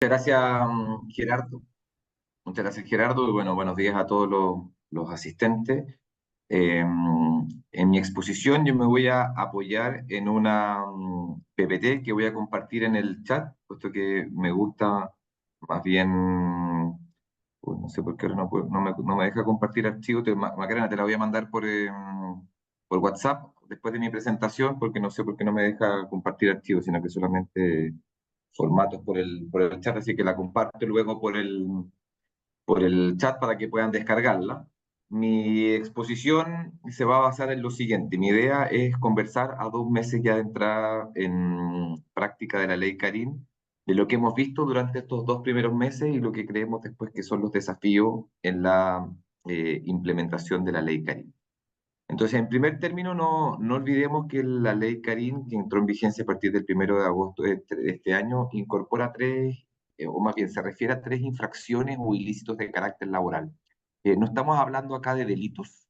Muchas gracias, Gerardo. Muchas gracias, Gerardo. Y bueno, buenos días a todos los asistentes. Eh, en mi exposición yo me voy a apoyar en una PPT que voy a compartir en el chat, puesto que me gusta más bien, no sé por qué ahora no me deja compartir archivos. Macarena, te la voy a mandar por WhatsApp después de mi presentación, porque no sé por qué no me deja compartir archivos, sino que solamente formatos por el chat, así que la comparto luego por el chat para que puedan descargarla. Mi exposición se va a basar en lo siguiente. Mi idea es conversar a 2 meses ya de entrada en práctica de la ley Karim, de lo que hemos visto durante estos 2 primeros meses y lo que creemos después que son los desafíos en la implementación de la ley Karim. Entonces, en primer término, no olvidemos que la ley Karim, que entró en vigencia a partir del 1 de agosto de este año, incorpora o más bien se refiere a tres infracciones o ilícitos de carácter laboral. No estamos hablando acá de delitos,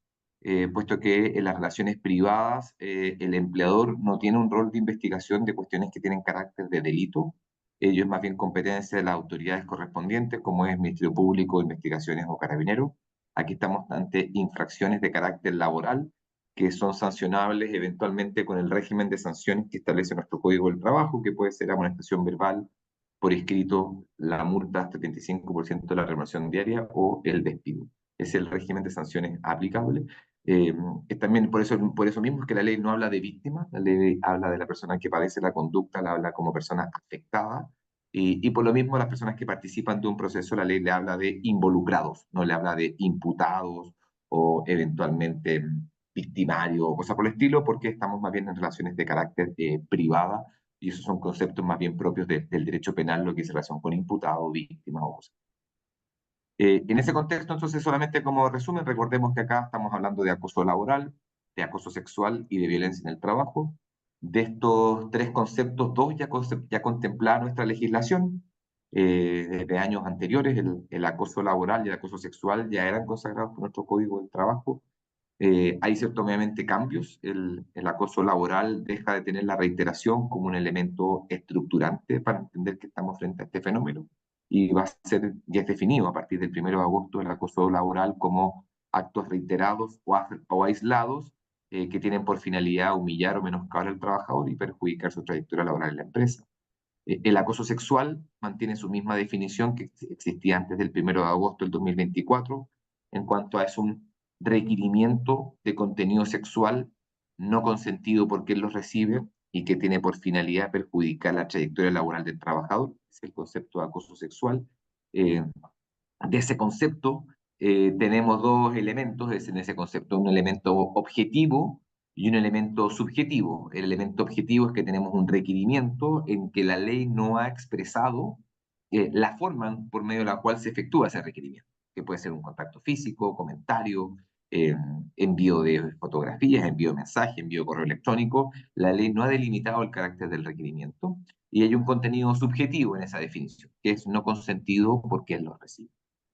puesto que en las relaciones privadas el empleador no tiene un rol de investigación de cuestiones que tienen carácter de delito. Ello es más bien competencia de las autoridades correspondientes, como es Ministerio Público, Investigaciones o Carabineros. Aquí estamos ante infracciones de carácter laboral que son sancionables eventualmente con el régimen de sanciones que establece nuestro Código del Trabajo, que puede ser amonestación verbal, por escrito, la multa hasta el 25% de la remuneración diaria o el despido. Es el régimen de sanciones aplicable. Es también por eso mismo es que la ley no habla de víctima, la ley habla de la persona que padece la conducta, la habla como persona afectada, y por lo mismo las personas que participan de un proceso, la ley le habla de involucrados, no le habla de imputados o eventualmente victimario o cosas por el estilo, porque estamos más bien en relaciones de carácter privada, y esos son conceptos más bien propios del derecho penal, lo que es relación con imputado, víctima o cosas. En ese contexto, entonces, solamente como resumen, recordemos que acá estamos hablando de acoso laboral, de acoso sexual y de violencia en el trabajo. De estos tres conceptos, dos ya contemplaba nuestra legislación. Desde años anteriores, el acoso laboral y el acoso sexual ya eran consagrados por nuestro Código del Trabajo. Hay ciertos, obviamente, cambios. El acoso laboral deja de tener la reiteración como un elemento estructurante para entender que estamos frente a este fenómeno, y va a ser, ya es definido a partir del 1 de agosto, el acoso laboral como actos reiterados o aislados que tienen por finalidad humillar o menoscabar al trabajador y perjudicar su trayectoria laboral en la empresa. El acoso sexual mantiene su misma definición que existía antes del 1 de agosto del 2024, en cuanto a es un requerimiento de contenido sexual no consentido por quien lo recibe y que tiene por finalidad perjudicar la trayectoria laboral del trabajador. Es el concepto de acoso sexual. Eh, de ese concepto tenemos dos elementos, es en ese concepto un elemento objetivo y un elemento subjetivo. El elemento objetivo es que tenemos un requerimiento en que la ley no ha expresado la forma por medio de la cual se efectúa ese requerimiento, que puede ser un contacto físico, comentario, eh, envío de fotografías, envío de mensajes, envío de correo electrónico. La ley no ha delimitado el carácter del requerimiento y hay un contenido subjetivo en esa definición, que es no consentido por quien lo recibe.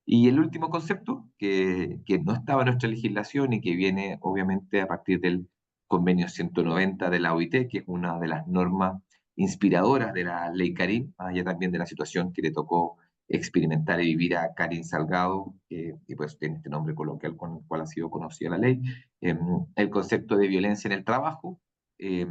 Y el último concepto, que no estaba en nuestra legislación y que viene obviamente a partir del convenio 190 de la OIT, que es una de las normas inspiradoras de la ley Karim, más allá también de la situación que le tocó experimentar y vivir a Karim Salgado, que pues tiene este nombre coloquial con el cual ha sido conocida la ley, el concepto de violencia en el trabajo, eh,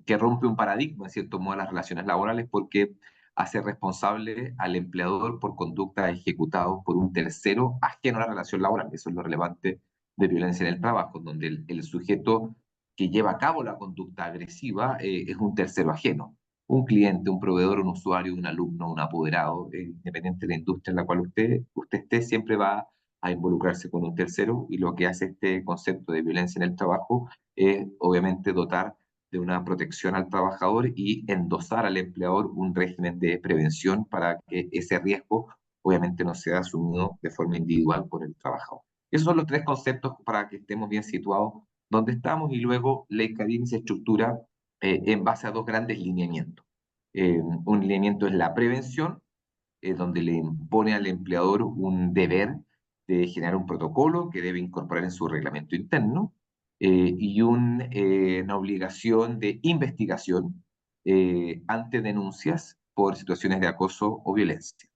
que rompe un paradigma, en cierto modo, de las relaciones laborales, porque hace responsable al empleador por conducta ejecutados por un tercero ajeno a la relación laboral. Eso es lo relevante de violencia en el trabajo, donde el sujeto que lleva a cabo la conducta agresiva es un tercero ajeno, un cliente, un proveedor, un usuario, un alumno, un apoderado, independiente de la industria en la cual usted esté, siempre va a involucrarse con un tercero, y lo que hace este concepto de violencia en el trabajo es obviamente dotar de una protección al trabajador y endosar al empleador un régimen de prevención para que ese riesgo obviamente no sea asumido de forma individual por el trabajador. Esos son los tres conceptos para que estemos bien situados donde estamos, y luego Ley Karim se estructura en base a dos grandes lineamientos. Un lineamiento es la prevención, donde le impone al empleador un deber de generar un protocolo que debe incorporar en su reglamento interno, y una obligación de investigación ante denuncias por situaciones de acoso o violencia.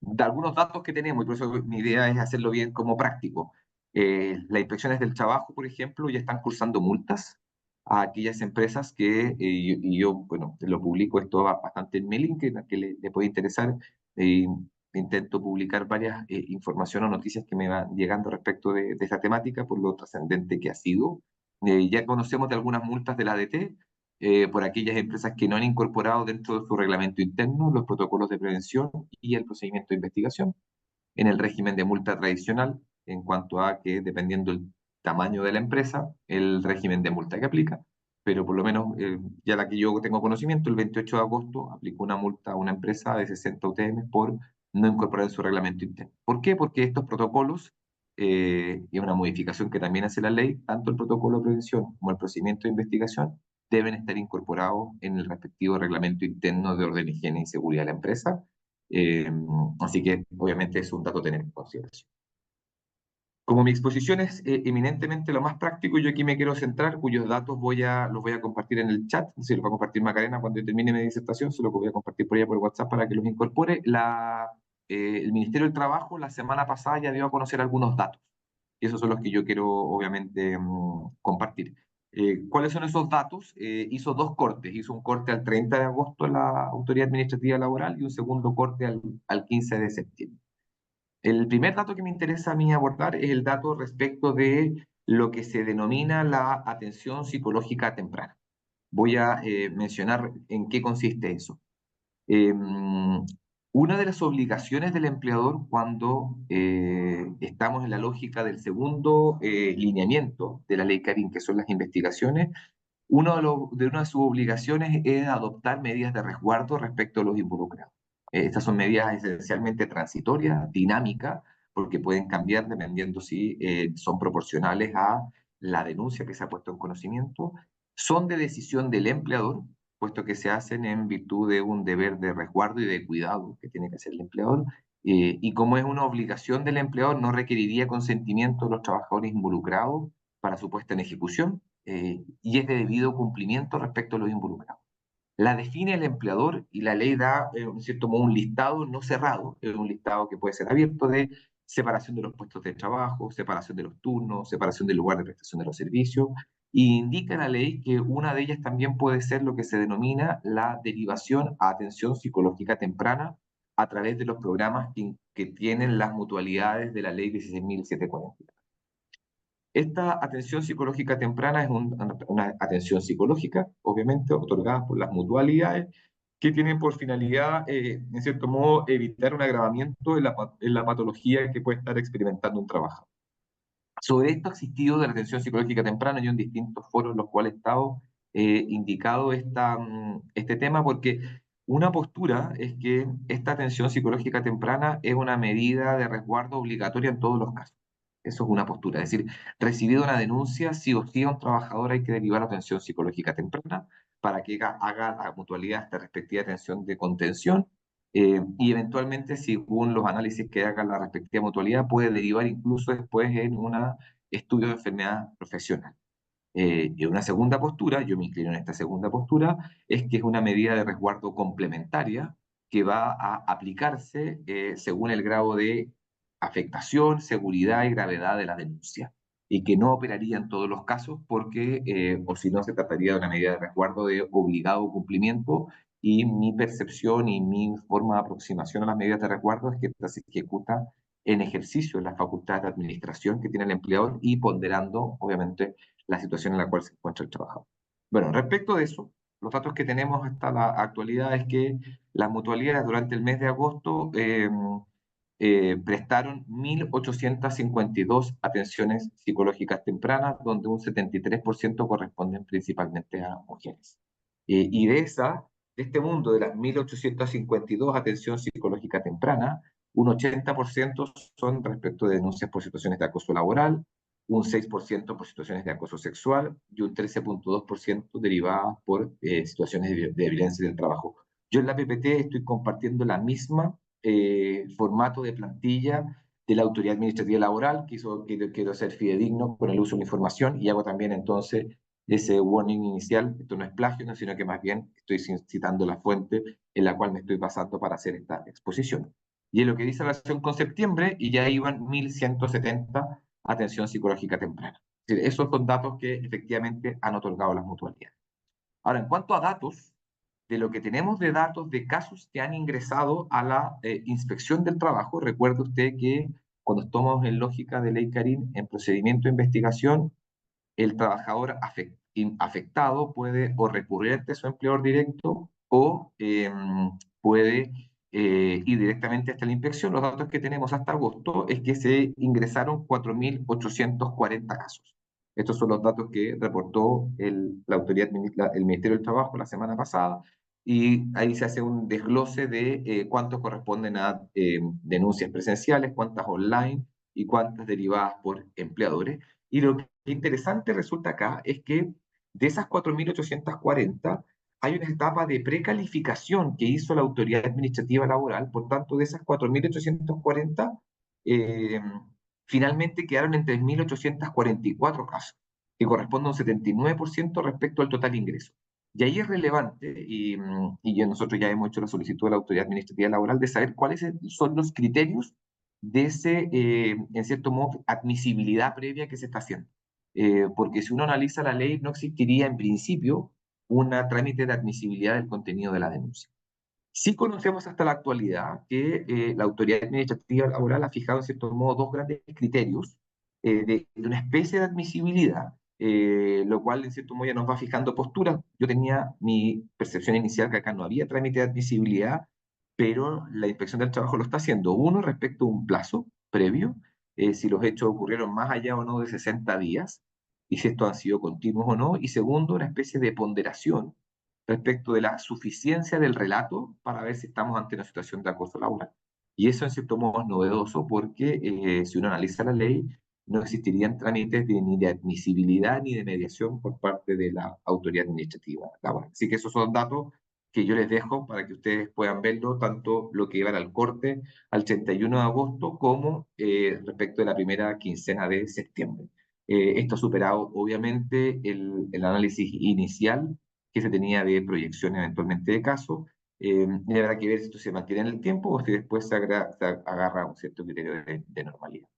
de algunos datos que tenemos, y por eso mi idea es hacerlo bien como práctico. Las inspecciones del trabajo, por ejemplo, ya están cursando multas a aquellas empresas que, y yo, bueno, lo publico esto bastante en mi link, que le puede interesar. eh, Intento publicar varias informaciones o noticias que me van llegando respecto de esta temática, por lo trascendente que ha sido. Ya conocemos de algunas multas de la ADT, por aquellas empresas que no han incorporado dentro de su reglamento interno los protocolos de prevención y el procedimiento de investigación en el régimen de multa tradicional, en cuanto a que, dependiendo del tamaño de la empresa, el régimen de multa que aplica. Pero por lo menos, ya la que yo tengo conocimiento, el 28 de agosto aplicó una multa a una empresa de 60 UTM por no incorporar en su reglamento interno. ¿Por qué? Porque estos protocolos, y una modificación que también hace la ley, tanto el protocolo de prevención como el procedimiento de investigación deben estar incorporados en el respectivo reglamento interno de orden, higiene y seguridad de la empresa. eh, Así que obviamente es un dato a tener en consideración. Como mi exposición es eminentemente lo más práctico, yo aquí me quiero centrar, cuyos datos los voy a compartir en el chat, se los va a compartir Macarena cuando yo termine mi disertación, se los voy a compartir por ella por WhatsApp para que los incorpore. El Ministerio del Trabajo la semana pasada ya dio a conocer algunos datos, y esos son los que yo quiero obviamente compartir. ¿Cuáles son esos datos? Hizo dos cortes, hizo un corte al 30 de agosto en la Autoridad Administrativa Laboral y un segundo corte al 15 de septiembre. El primer dato que me interesa a mí abordar es el dato respecto de lo que se denomina la atención psicológica temprana. Voy a mencionar en qué consiste eso. Eh, una de las obligaciones del empleador cuando estamos en la lógica del segundo lineamiento de la ley Carin, que son las investigaciones, una de sus obligaciones es adoptar medidas de resguardo respecto a los involucrados. Estas son medidas esencialmente transitorias, dinámicas, porque pueden cambiar dependiendo si son proporcionales a la denuncia que se ha puesto en conocimiento, son de decisión del empleador, puesto que se hacen en virtud de un deber de resguardo y de cuidado que tiene que hacer el empleador, y como es una obligación del empleador, no requeriría consentimiento de los trabajadores involucrados para su puesta en ejecución, y es de debido cumplimiento respecto a los involucrados. La define el empleador y la ley da, en cierto modo, un listado no cerrado, es un listado que puede ser abierto de separación de los puestos de trabajo, separación de los turnos, separación del lugar de prestación de los servicios, y indica la ley que una de ellas también puede ser lo que se denomina la derivación a atención psicológica temprana a través de los programas que tienen las mutualidades de la ley 16.740. Esta atención psicológica temprana es una atención psicológica, obviamente, otorgada por las mutualidades, que tienen por finalidad, en cierto modo, evitar un agravamiento en la patología que puede estar experimentando un trabajador. Sobre esto ha existido de la atención psicológica temprana, yo en distintos foros en los cuales he estado indicado este tema, porque una postura es que esta atención psicológica temprana es una medida de resguardo obligatoria en todos los casos. Eso es una postura, es decir, recibida una denuncia, sí o sí a un trabajador hay que derivar atención psicológica temprana para que haga la mutualidad esta respectiva atención de contención, y eventualmente, según los análisis que haga la respectiva mutualidad, puede derivar incluso después en un estudio de enfermedad profesional. Y una segunda postura, yo me inclino en esta segunda postura, es que es una medida de resguardo complementaria que va a aplicarse según el grado de afectación, seguridad y gravedad de la denuncia, y que no operaría en todos los casos porque, o si no, se trataría de una medida de resguardo de obligado cumplimiento, y mi percepción y mi forma de aproximación a las medidas de resguardo es que esta se ejecuta en ejercicio de las facultades de administración que tiene el empleador y ponderando, obviamente, la situación en la cual se encuentra el trabajador. Bueno, respecto de eso, los datos que tenemos hasta la actualidad es que las mutualidades durante el mes de agosto prestaron 1.852 atenciones psicológicas tempranas, donde un 73% corresponden principalmente a mujeres. Y de este mundo de las 1.852 atención psicológica temprana, un 80% son respecto de denuncias por situaciones de acoso laboral, un 6% por situaciones de acoso sexual y un 13.2% derivadas por situaciones de violencia del trabajo. Yo en la PPT estoy compartiendo la misma formato de plantilla de la Autoridad Administrativa Laboral, quiero ser fidedigno con el uso de la información, y hago también entonces ese warning inicial. Esto no es plagio, ¿no? Sino que más bien estoy citando la fuente en la cual me estoy basando para hacer esta exposición. Y es lo que dice relación con septiembre, y ya iban 1.170 atención psicológica temprana. Es decir, esos son datos que efectivamente han otorgado las mutualidades. Ahora, en cuanto a datos, de lo que tenemos de datos de casos que han ingresado a la inspección del trabajo, recuerde usted que cuando estamos en lógica de ley Carín, en procedimiento de investigación, el trabajador afectado puede o recurrir ante su empleador directo o puede ir directamente hasta la inspección. Los datos que tenemos hasta agosto es que se ingresaron 4.840 casos. Estos son los datos que reportó la autoridad, el Ministerio del Trabajo la semana pasada, y ahí se hace un desglose de cuántos corresponden a denuncias presenciales, cuántas online y cuántas derivadas por empleadores. Y lo que interesante resulta acá es que de esas 4.840 hay una etapa de precalificación que hizo la autoridad administrativa laboral. Por tanto, de esas 4.840, eh, finalmente quedaron en 3.844 casos, que corresponde a un 79% respecto al total ingreso. Y ahí es relevante, y nosotros ya hemos hecho la solicitud de la autoridad administrativa laboral de saber cuáles son los criterios de ese, en cierto modo, admisibilidad previa que se está haciendo. Porque si uno analiza la ley, no existiría en principio un trámite de admisibilidad del contenido de la denuncia. Sí conocemos hasta la actualidad que la autoridad administrativa laboral ha fijado en cierto modo dos grandes criterios de una especie de admisibilidad, lo cual en cierto modo ya nos va fijando posturas. Yo tenía mi percepción inicial que acá no había trámite de admisibilidad, pero la Inspección del Trabajo lo está haciendo. Uno, respecto a un plazo previo, si los hechos ocurrieron más allá o no de 60 días, y si estos han sido continuos o no. Y segundo, una especie de ponderación respecto de la suficiencia del relato para ver si estamos ante una situación de acoso laboral. Y eso en cierto modo es novedoso porque si uno analiza la ley, no existirían trámites ni de admisibilidad ni de mediación por parte de la autoridad administrativa laboral. Así que esos son datos que yo les dejo para que ustedes puedan verlo, tanto lo que iban al corte al 31 de agosto como respecto de la primera quincena de septiembre. Esto ha superado obviamente el análisis inicial que se tenía de proyección eventualmente de casos. Y habrá que ver si esto se mantiene en el tiempo o si después se agarra un cierto criterio de normalidad.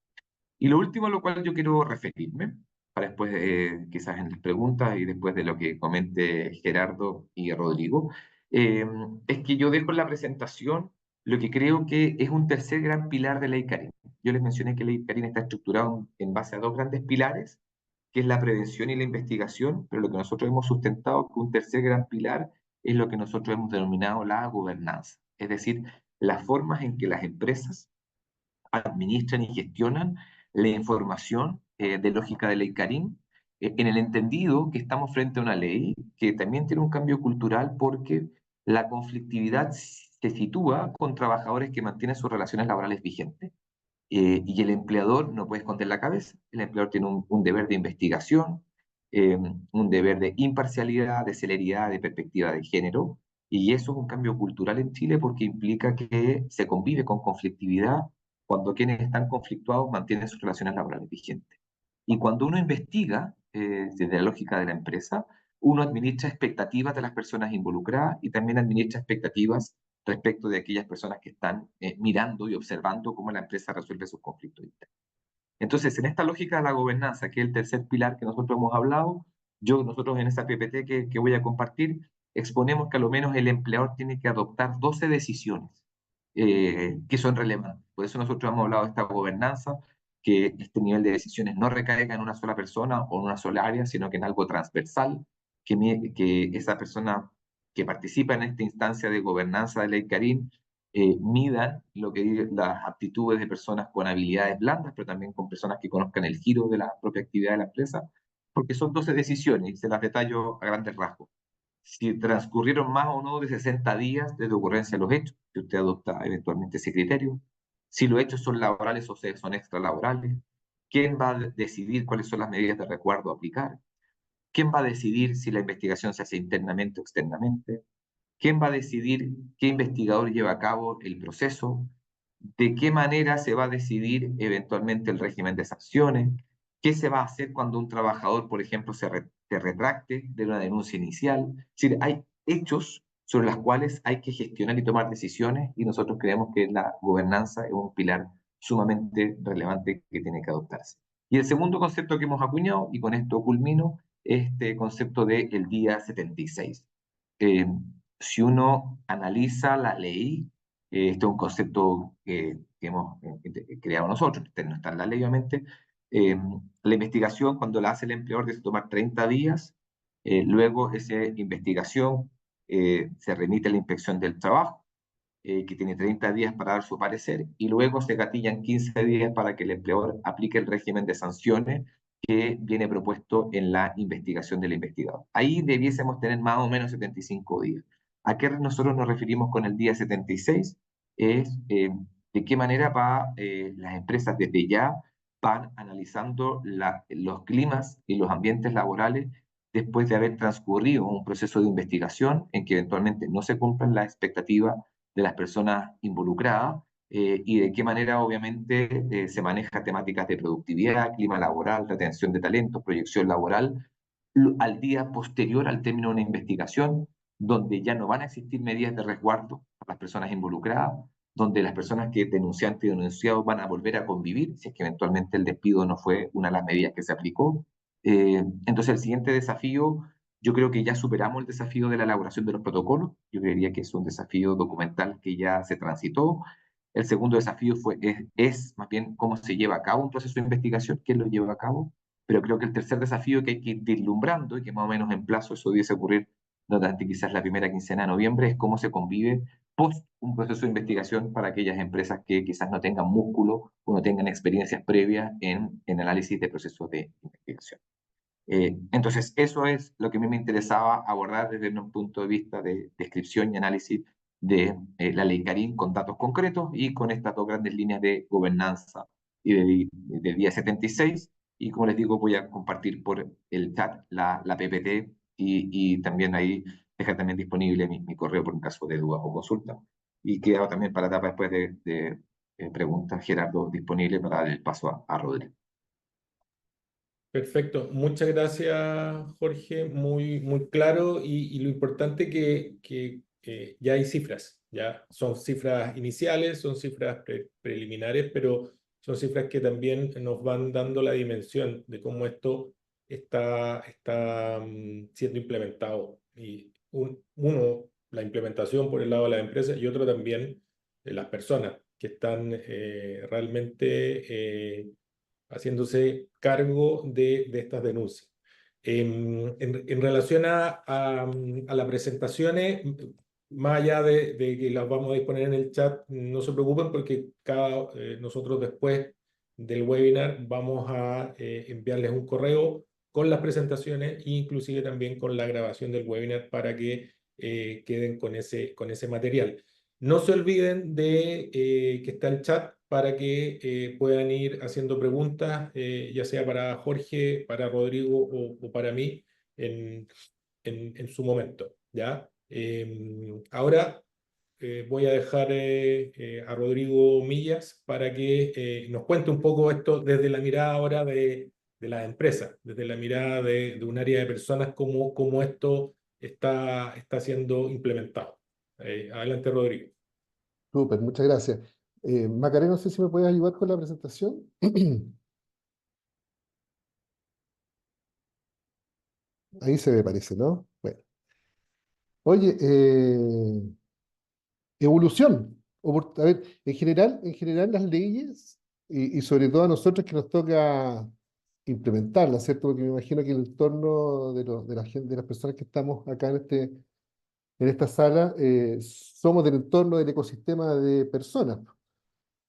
Y lo último a lo cual yo quiero referirme, para después quizás en las preguntas y después de lo que comente Gerardo y Rodrigo, eh, es que yo dejo en la presentación lo que creo que es un tercer gran pilar de Ley Carín. Yo les mencioné que Ley Carín está estructurado en base a dos grandes pilares, que es la prevención y la investigación, pero lo que nosotros hemos sustentado que un tercer gran pilar es lo que nosotros hemos denominado la gobernanza, es decir, las formas en que las empresas administran y gestionan la información de lógica de ley Carín, en el entendido que estamos frente a una ley que también tiene un cambio cultural porque la conflictividad se sitúa con trabajadores que mantienen sus relaciones laborales vigentes. Y el empleador no puede esconder la cabeza, el empleador tiene un deber de investigación, un deber de imparcialidad, de celeridad, de perspectiva de género, y eso es un cambio cultural en Chile porque implica que se convive con conflictividad cuando quienes están conflictuados mantienen sus relaciones laborales vigentes. Y cuando uno investiga, desde la lógica de la empresa, uno administra expectativas de las personas involucradas y también administra expectativas respecto de aquellas personas que están mirando y observando cómo la empresa resuelve sus conflictos internos. Entonces, en esta lógica de la gobernanza, que es el tercer pilar que nosotros hemos hablado, nosotros en esta PPT que voy a compartir, exponemos que a lo menos el empleador tiene que adoptar 12 decisiones que son relevantes. Por eso nosotros hemos hablado de esta gobernanza, que este nivel de decisiones no recaiga en una sola persona o en una sola área, sino que en algo transversal, que esa persona que participa en esta instancia de gobernanza de Ley Carín midan las aptitudes de personas con habilidades blandas, pero también con personas que conozcan el giro de la propia actividad de la empresa, porque son 12 decisiones y se las detallo a grandes rasgos. Si transcurrieron más o no de 60 días desde ocurrencia de los hechos, si usted adopta eventualmente ese criterio, si los hechos son laborales o son extralaborales, quién va a decidir cuáles son las medidas de resguardo a aplicar, quién va a decidir si la investigación se hace internamente o externamente, quién va a decidir qué investigador lleva a cabo el proceso, de qué manera se va a decidir eventualmente el régimen de sanciones, qué se va a hacer cuando un trabajador, por ejemplo, se retracte de una denuncia inicial. Es decir, hay hechos sobre las cuales hay que gestionar y tomar decisiones, y nosotros creemos que la gobernanza es un pilar sumamente relevante que tiene que adoptarse. Y el segundo concepto que hemos acuñado, y con esto culmino, este concepto del día 76. Eh, si uno analiza la ley, esto es un concepto que hemos creado nosotros, este no está en la ley obviamente, la investigación cuando la hace el empleador debe tomar 30 días, luego esa investigación se remite a la inspección del trabajo, que tiene 30 días para dar su parecer, y luego se gatillan 15 días para que el empleador aplique el régimen de sanciones que viene propuesto en la investigación del investigador. Ahí debiésemos tener más o menos 75 días. ¿A qué nosotros nos referimos con el día 76? Es de qué manera las empresas desde ya van analizando los climas y los ambientes laborales después de haber transcurrido un proceso de investigación en que eventualmente no se cumplan las expectativas de las personas involucradas, y de qué manera obviamente se maneja temáticas de productividad, clima laboral, retención de talentos, proyección laboral, al día posterior al término de una investigación, donde ya no van a existir medidas de resguardo para las personas involucradas, donde las personas que denunciantes y denunciados van a volver a convivir, si es que eventualmente el despido no fue una de las medidas que se aplicó. Entonces el siguiente desafío, yo creo que ya superamos el desafío de la elaboración de los protocolos. Yo creería que es un desafío documental que ya se transitó. El segundo desafío es más bien cómo se lleva a cabo un proceso de investigación, quién lo lleva a cabo. Pero creo que el tercer desafío que hay que ir vislumbrando y que más o menos en plazo eso debiese ocurrir durante quizás la primera quincena de noviembre es cómo se convive post un proceso de investigación para aquellas empresas que quizás no tengan músculo o no tengan experiencias previas en análisis de procesos de investigación. Entonces, eso es lo que a mí me interesaba abordar desde un punto de vista de descripción y análisis de la ley Karim con datos concretos y con estas dos grandes líneas de gobernanza y del día 76. Y como les digo, voy a compartir por el chat la PPT y también ahí dejar también disponible mi correo por un caso de duda o consulta. Y queda también para etapa después de preguntas, Gerardo, disponible para dar el paso a Rodrigo. Perfecto, muchas gracias Jorge, muy claro y lo importante que ya hay cifras, ya son cifras iniciales, son cifras preliminares, pero son cifras que también nos van dando la dimensión de cómo esto está siendo implementado. Y uno, la implementación por el lado de las empresas y otro también de las personas que están realmente haciéndose cargo de estas denuncias. En relación a las presentaciones, más allá de que las vamos a disponer en el chat, no se preocupen porque nosotros después del webinar vamos a enviarles un correo con las presentaciones e inclusive también con la grabación del webinar para que queden con ese material. No se olviden de que está el chat para que puedan ir haciendo preguntas, ya sea para Jorge, para Rodrigo o para mí en su momento, ¿ya? Ahora voy a dejar a Rodrigo Millas para que nos cuente un poco esto desde la mirada ahora de las empresas, desde la mirada de un área de personas, cómo esto está siendo implementado. Adelante, Rodrigo. Súper, muchas gracias. Macarena, no sé si me puedes ayudar con la presentación. Ahí se me parece, ¿no? Bueno. Oye, evolución. A ver, en general las leyes, y sobre todo a nosotros que nos toca implementarlas, ¿cierto? Porque me imagino que el entorno de la gente, de las personas que estamos acá en esta sala, somos del entorno del ecosistema de personas.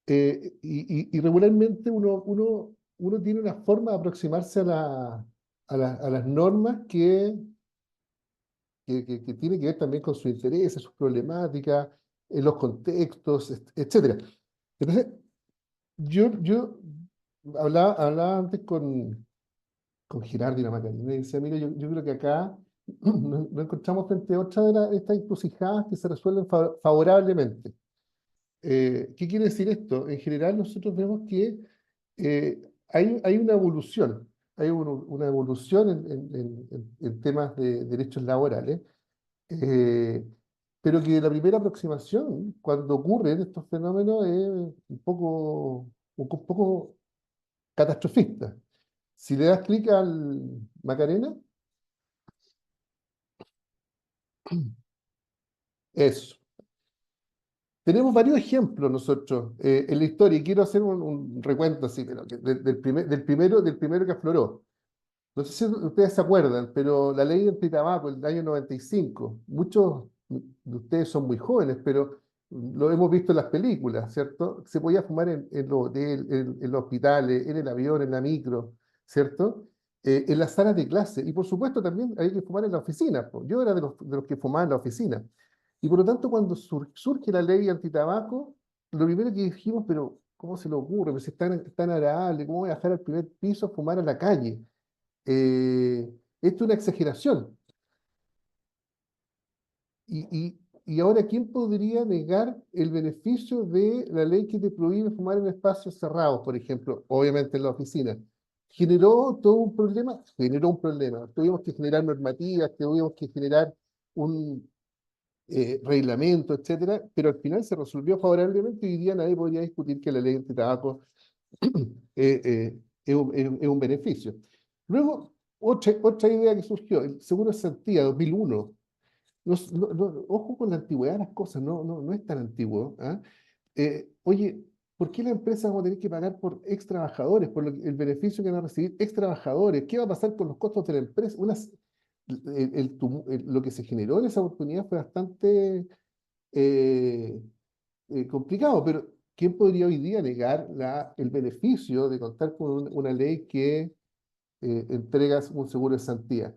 Y regularmente uno tiene una forma de aproximarse a las normas que tiene que ver también con sus intereses, sus problemáticas, los contextos, etcétera. Entonces, yo hablaba antes con Gerardo y la Macarena y decía, mira, yo creo que acá nos encontramos frente a otra de estas encrucijadas que se resuelven favorablemente. ¿Qué quiere decir esto? En general nosotros vemos que hay una evolución, una evolución en temas de derechos laborales, eh, pero que la primera aproximación, cuando ocurren estos fenómenos, es un poco catastrofista. Si le das clic al Macarena, eso. Tenemos varios ejemplos nosotros en la historia, y quiero hacer un recuento así, pero del primero que afloró. No sé si ustedes se acuerdan, pero la ley antitabaco del año 95, muchos de ustedes son muy jóvenes, pero lo hemos visto en las películas, ¿cierto? Se podía fumar en los hoteles, en los hospitales, en el avión, en la micro, ¿cierto? En las salas de clase. Y por supuesto también hay que fumar en la oficina, po. Yo era de los que fumaba en la oficina. Y por lo tanto, cuando surge la ley antitabaco, lo primero que dijimos, pero ¿cómo se le ocurre? Pues es tan agradable, ¿cómo voy a bajar al primer piso a fumar a la calle? Esto es una exageración. Y ahora, ¿quién podría negar el beneficio de la ley que te prohíbe fumar en espacios cerrados, por ejemplo, obviamente en la oficina? Generó todo un problema, generó un problema. Tuvimos que generar normativas, tuvimos que generar un reglamento, etcétera, pero al final se resolvió favorablemente y hoy día nadie podría discutir que la ley anti-tabaco es un beneficio. Luego, otra idea que surgió, el seguro de Santía, 2001. Ojo con la antigüedad de las cosas, no es tan antiguo. ¿Ah? Oye, ¿por qué la empresa va a tener que pagar por ex trabajadores, por el beneficio que van a recibir ex trabajadores? ¿Qué va a pasar con los costos de la empresa? Lo que se generó en esa oportunidad fue bastante complicado, pero ¿quién podría hoy día negar el beneficio de contar con una ley que entrega un seguro de Santía?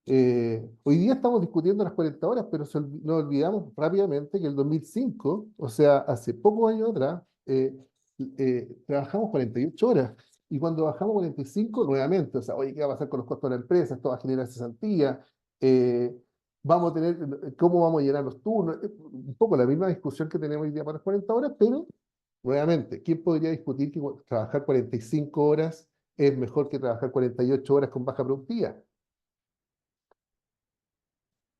Hoy día estamos discutiendo las 40 horas, pero nos olvidamos rápidamente que el 2005, o sea, hace pocos años atrás, trabajamos 48 horas. Y cuando bajamos 45, nuevamente, o sea, oye, ¿qué va a pasar con los costos de la empresa? Esto va a generar cesantía. eh, ¿Cómo vamos a llenar los turnos? Un poco la misma discusión que tenemos hoy día para las 40 horas, pero nuevamente, ¿quién podría discutir que trabajar 45 horas es mejor que trabajar 48 horas con baja productividad?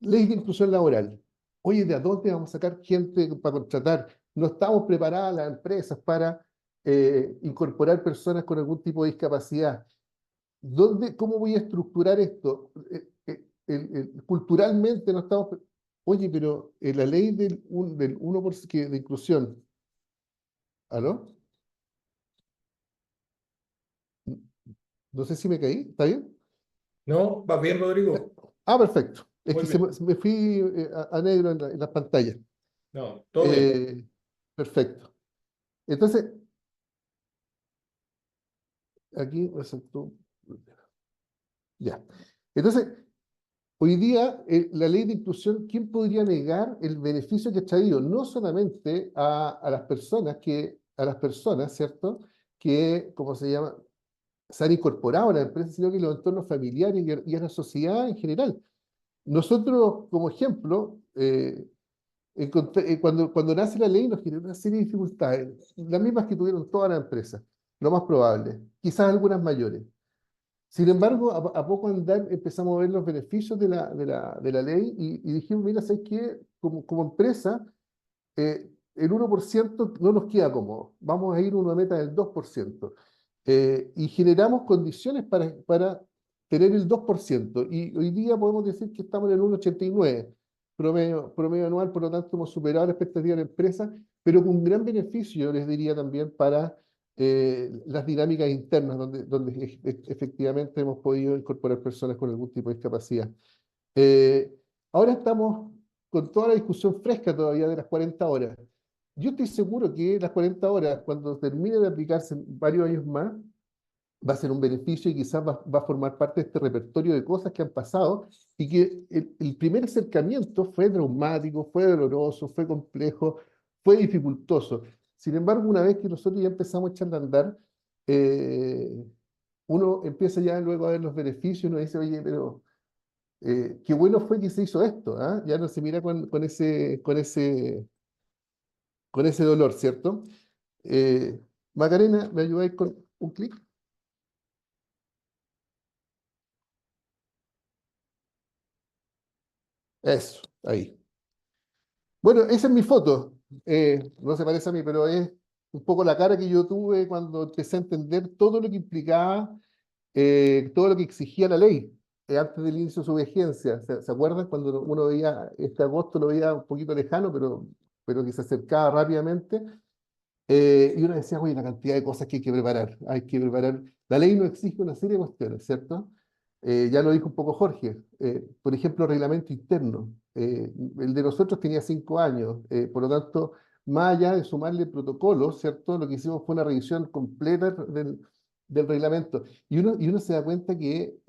Ley de inclusión laboral. Oye, ¿de dónde vamos a sacar gente para contratar? No estamos preparadas las empresas para incorporar personas con algún tipo de discapacidad. ¿Cómo voy a estructurar esto? Culturalmente no estamos. Oye, pero la ley del 1% de inclusión. ¿Aló? No sé si me caí, ¿está bien? ¿No? ¿Vas bien, Rodrigo? Perfecto. Es Muy que bien. me fui a negro en las pantallas. No, todo bien. Eh, Perfecto. Entonces, aquí resaltó. Ya. Entonces, hoy día, la ley de inclusión, ¿quién podría negar el beneficio que ha traído no solamente a las personas, ¿cierto? Que, ¿cómo se llama? Se han incorporado a la empresa, sino que los entornos familiares y a la sociedad en general. Nosotros, como ejemplo, cuando nace la ley nos generó una serie de dificultades, las mismas que tuvieron todas las empresas, lo más probable, quizás algunas mayores. Sin embargo, a poco andar empezamos a ver los beneficios de la ley y dijimos, mira, ¿sabes qué? Como empresa, el 1% no nos queda cómodo. Vamos a ir a una meta del 2%. Y generamos condiciones para tener el 2%. Y hoy día podemos decir que estamos en el 1,89 promedio anual, por lo tanto hemos superado la expectativa de la empresa, pero con un gran beneficio, les diría también, para las dinámicas internas, donde efectivamente hemos podido incorporar personas con algún tipo de discapacidad. Eh, Ahora estamos con toda la discusión fresca todavía de las 40 horas. Yo estoy seguro que las 40 horas, cuando termine de aplicarse en varios años más, va a ser un beneficio y quizás va a formar parte de este repertorio de cosas que han pasado y que el primer acercamiento fue traumático, fue doloroso, fue complejo, fue dificultoso. Sin embargo, una vez que nosotros ya empezamos a echar a andar, eh, uno empieza ya luego a ver los beneficios y uno dice, oye, pero qué bueno fue que se hizo esto, ¿ah? Ya no se mira con ese dolor, ¿cierto? Eh, Macarena, ¿me ayudáis con un clic? Eso, ahí. Bueno, esa es mi foto. No se parece a mí, pero es un poco la cara que yo tuve cuando empecé a entender todo lo que implicaba, todo lo que exigía la ley, antes del inicio de su vigencia. ¿Se acuerdan cuando uno veía este agosto, lo veía un poquito lejano, pero que se acercaba rápidamente? Y uno decía, oye, la cantidad de cosas que hay que preparar. Hay que preparar. La ley nos exige una serie de cuestiones, ¿cierto? Ya lo dijo un poco Jorge. Por ejemplo, reglamento interno. El de nosotros tenía 5 años. Por lo tanto, más allá de sumarle protocolos, ¿cierto? Lo que hicimos fue una revisión completa del reglamento. Y uno se da cuenta que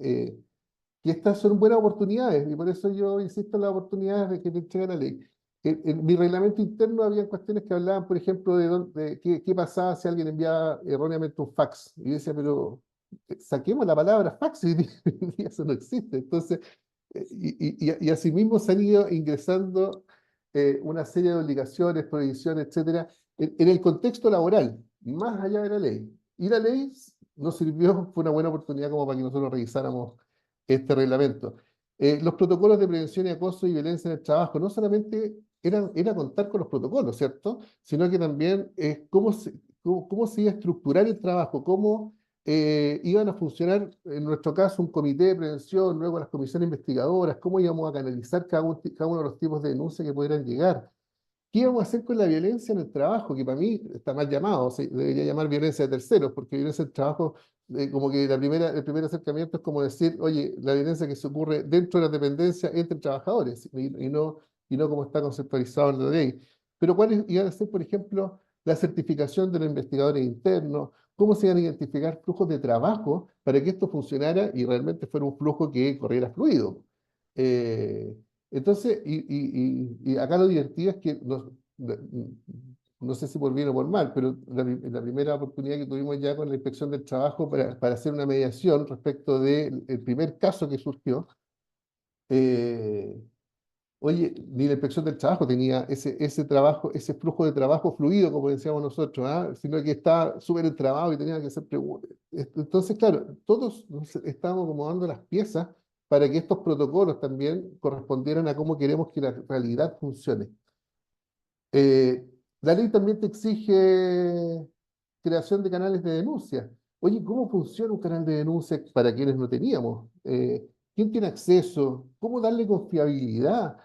estas son buenas oportunidades, y por eso yo insisto en las oportunidades de que te entrega la ley. En mi reglamento interno había cuestiones que hablaban, por ejemplo, de qué pasaba si alguien enviaba erróneamente un fax. Y yo decía, pero saquemos la palabra fax, y hoy día eso no existe. Entonces, y asimismo se han ido ingresando una serie de obligaciones, prohibiciones, etcétera, en el contexto laboral, más allá de la ley. Y la ley nos sirvió, fue una buena oportunidad como para que nosotros revisáramos este reglamento. Los protocolos de prevención y acoso y violencia en el trabajo no solamente era contar con los protocolos, ¿cierto? Sino que también cómo se iba a estructurar el trabajo, cómo iban a funcionar, en nuestro caso, un comité de prevención, luego las comisiones investigadoras, cómo íbamos a canalizar cada uno de los tipos de denuncias que pudieran llegar. ¿Qué íbamos a hacer con la violencia en el trabajo? Que para mí está mal llamado, se debería llamar violencia de terceros, porque violencia en el trabajo, como que el primer acercamiento es como decir, oye, la violencia que se ocurre dentro de la dependencia entre trabajadores, y no como está conceptualizado en la ley. Pero ¿cuáles iban a ser, por ejemplo, la certificación de los investigadores internos? ¿Cómo se iban a identificar flujos de trabajo para que esto funcionara y realmente fuera un flujo que corriera fluido? Eh, entonces, y acá lo divertido es que no sé si por bien o por mal, pero la primera oportunidad que tuvimos ya con la Inspección del Trabajo para hacer una mediación respecto del primer caso que surgió, eh, oye, ni la Inspección del Trabajo tenía ese trabajo, ese flujo de trabajo fluido, como decíamos nosotros, ¿ah? Sino que estaba súper entrabado y tenía que hacer preguntas. Entonces, claro, todos estábamos acomodando las piezas para que estos protocolos también correspondieran a cómo queremos que la realidad funcione. Eh, la ley también te exige creación de canales de denuncia. Oye, ¿cómo funciona un canal de denuncia para quienes no teníamos? ¿Quién tiene acceso? ¿Cómo darle confiabilidad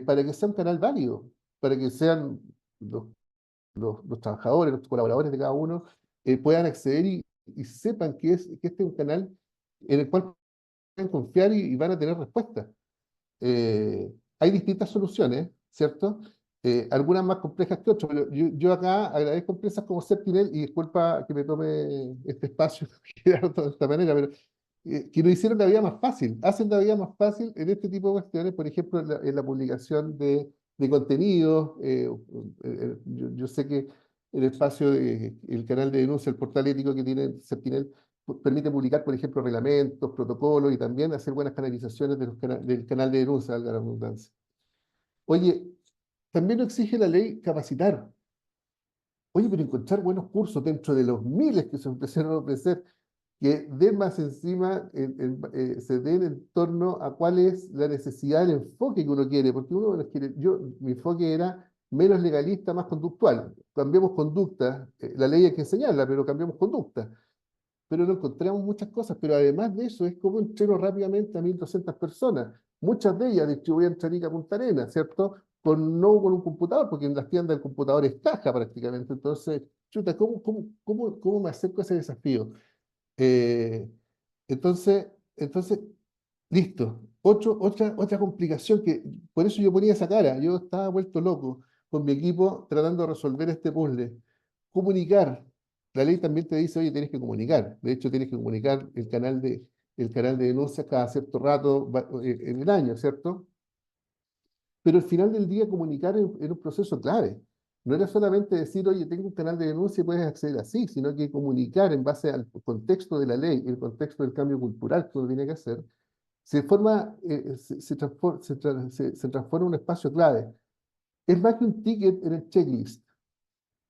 para que sea un canal válido? Para que sean los trabajadores, los colaboradores de cada uno puedan acceder y sepan que este es un canal en el cual pueden confiar y van a tener respuesta. Hay distintas soluciones, ¿cierto? Algunas más complejas que otras, pero yo acá agradezco empresas como Sentinel, y disculpa que me tome este espacio de esta manera, pero que nos hicieron la vida más fácil, hacen la vida más fácil en este tipo de cuestiones, por ejemplo, en la publicación de contenidos. Yo sé que el espacio, el canal de denuncia, el portal ético que tiene Sentinel, permite publicar, por ejemplo, reglamentos, protocolos, y también hacer buenas canalizaciones del canal de denuncia, valga la redundancia. Oye, también nos exige la ley capacitar. Oye, pero encontrar buenos cursos dentro de los miles que se empezaron a ofrecer, que den más encima, se den en torno a cuál es la necesidad, el enfoque que uno quiere, porque uno no quiere, mi enfoque era menos legalista, más conductual. Cambiamos conducta, la ley hay que enseñarla, pero cambiamos conducta. Pero no encontramos muchas cosas, pero además de eso es como entreno rápidamente a 1.200 personas, muchas de ellas distribuidas entre Arica y Punta Arenas, ¿cierto? No con un computador, porque en las tiendas el computador es caja prácticamente. Entonces, chuta, ¿cómo me acerco a ese desafío? Eh, entonces, listo. Otra complicación, que por eso yo ponía esa cara. Yo estaba vuelto loco con mi equipo tratando de resolver este puzzle. Comunicar. La ley también te dice, oye, tienes que comunicar. De hecho, tienes que comunicar el canal de denuncias cada cierto rato en el año, ¿cierto? Pero al final del día, comunicar era un proceso clave. No era solamente decir, oye, tengo un canal de denuncia y puedes acceder así, sino que comunicar en base al contexto de la ley, el contexto del cambio cultural que uno tiene que hacer, se transforma en un espacio clave. Es más que un ticket en el checklist.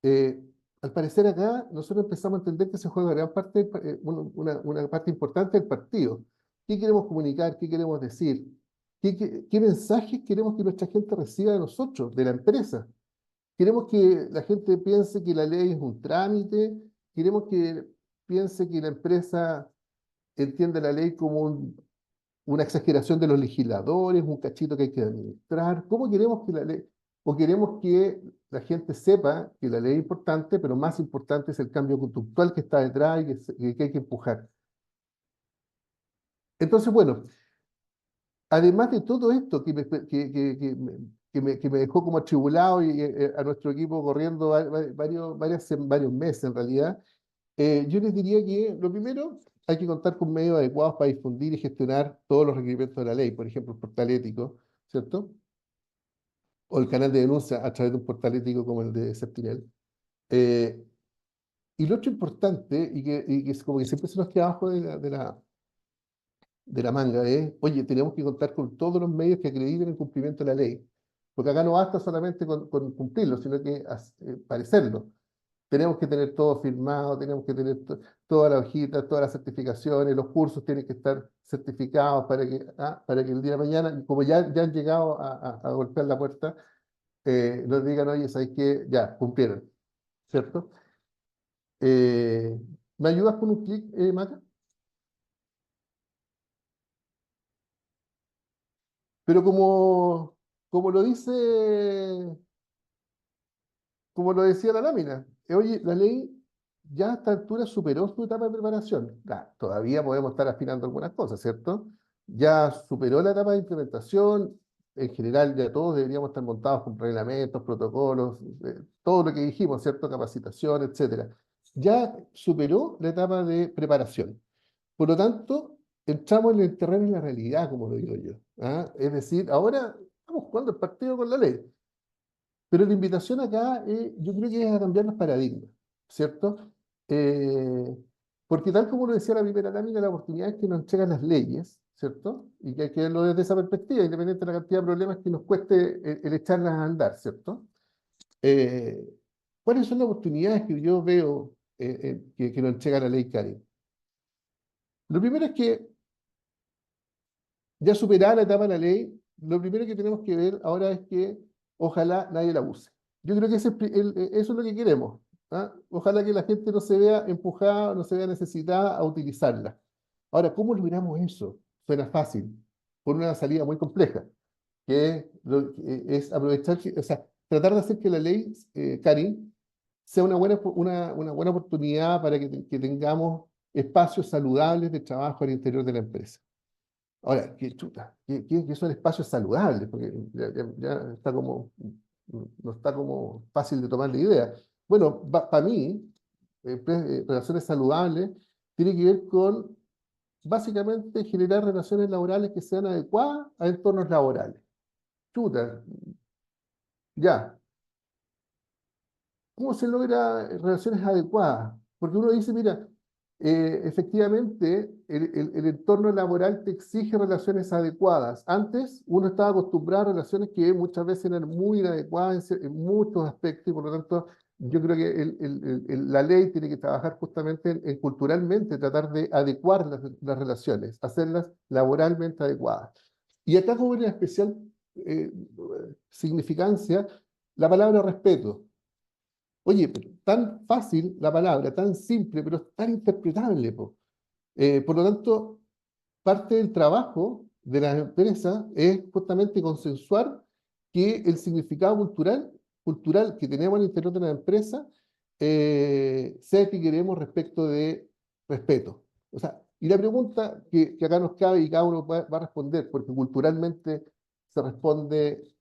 Eh, Al parecer acá nosotros empezamos a entender que se juega gran parte, una parte importante del partido. ¿Qué queremos comunicar? ¿Qué queremos decir? qué mensajes queremos que nuestra gente reciba de nosotros, de la empresa? Queremos que la gente piense que la ley es un trámite, queremos que piense que la empresa entiende la ley como una exageración de los legisladores, un cachito que hay que administrar. ¿Cómo queremos que la ley, o queremos que la gente sepa que la ley es importante, pero más importante es el cambio conductual que está detrás y que hay que empujar? Entonces, bueno, además de todo esto que me dejó como atribulado y a nuestro equipo corriendo varios meses en realidad, yo les diría que lo primero, hay que contar con medios adecuados para difundir y gestionar todos los requerimientos de la ley, por ejemplo, el portal ético, ¿cierto? O el canal de denuncia a través de un portal ético como el de Septinel. Eh, y lo otro importante, y que es como que siempre se nos queda abajo de la manga, es, oye, tenemos que contar con todos los medios que acrediten el cumplimiento de la ley. Porque acá no basta solamente con cumplirlo, sino que parecerlo. Tenemos que tener todo firmado, tenemos que tener todas las hojitas, todas las certificaciones, los cursos tienen que estar certificados para que el día de mañana, como ya han llegado a golpear la puerta, nos digan, oye, ¿sabéis qué? Ya, cumplieron, ¿cierto? Eh, ¿Me ayudas con un clic, Maca? Pero como lo dice como lo decía la lámina, oye, la ley ya a esta altura superó su etapa de preparación. Todavía podemos estar afinando algunas cosas, ¿cierto? Ya superó la etapa de implementación. En general, ya todos deberíamos estar montados con reglamentos, protocolos, todo lo que dijimos, ¿cierto? Capacitación, etcétera. Ya superó la etapa de preparación. Por lo tanto, entramos en el terreno de la realidad, como lo digo yo. ¿Ah? Es decir, ahora estamos jugando el partido con la ley. Pero la invitación acá, yo creo que es a cambiar los paradigmas, ¿cierto? Eh, Porque tal como lo decía la primera lámina, la oportunidad es que nos entregan las leyes, ¿cierto? Y que hay que verlo desde esa perspectiva, independiente de la cantidad de problemas que nos cueste el echarlas a andar, ¿cierto? Eh, ¿Cuáles son las oportunidades que yo veo que nos entrega la ley Karin? Lo primero es que ya superada la etapa de la ley, lo primero que tenemos que ver ahora es que ojalá nadie la use. Yo creo que eso es lo que queremos. ¿Ah? Ojalá que la gente no se vea empujada, no se vea necesitada a utilizarla. Ahora, ¿cómo logramos eso? Suena fácil, por una salida muy compleja, que es aprovechar, o sea, tratar de hacer que la ley, Karin, sea una buena oportunidad para que tengamos espacios saludables de trabajo al interior de la empresa. Ahora, qué chuta, qué son espacios saludables, porque ya está como, no está como fácil de tomar la idea. Bueno, para mí, relaciones saludables tiene que ver con básicamente generar relaciones laborales que sean adecuadas a entornos laborales. Chuta, ya. ¿Cómo se logra relaciones adecuadas? Porque uno dice, mira, efectivamente el entorno laboral te exige relaciones adecuadas. Antes uno estaba acostumbrado a relaciones que muchas veces eran muy inadecuadas en muchos aspectos y por lo tanto yo creo que la ley tiene que trabajar justamente en culturalmente, tratar de adecuar las relaciones, hacerlas laboralmente adecuadas. Y acá cobra una especial eh, significancia la palabra respeto. Oye, pero tan fácil la palabra, tan simple, pero tan interpretable, po. Por lo tanto, parte del trabajo de las empresas es justamente consensuar que el significado cultural que tenemos al interior de la empresa sea que queremos respecto de respeto. O sea, y la pregunta que acá nos cabe y cada uno va a responder, porque culturalmente se responde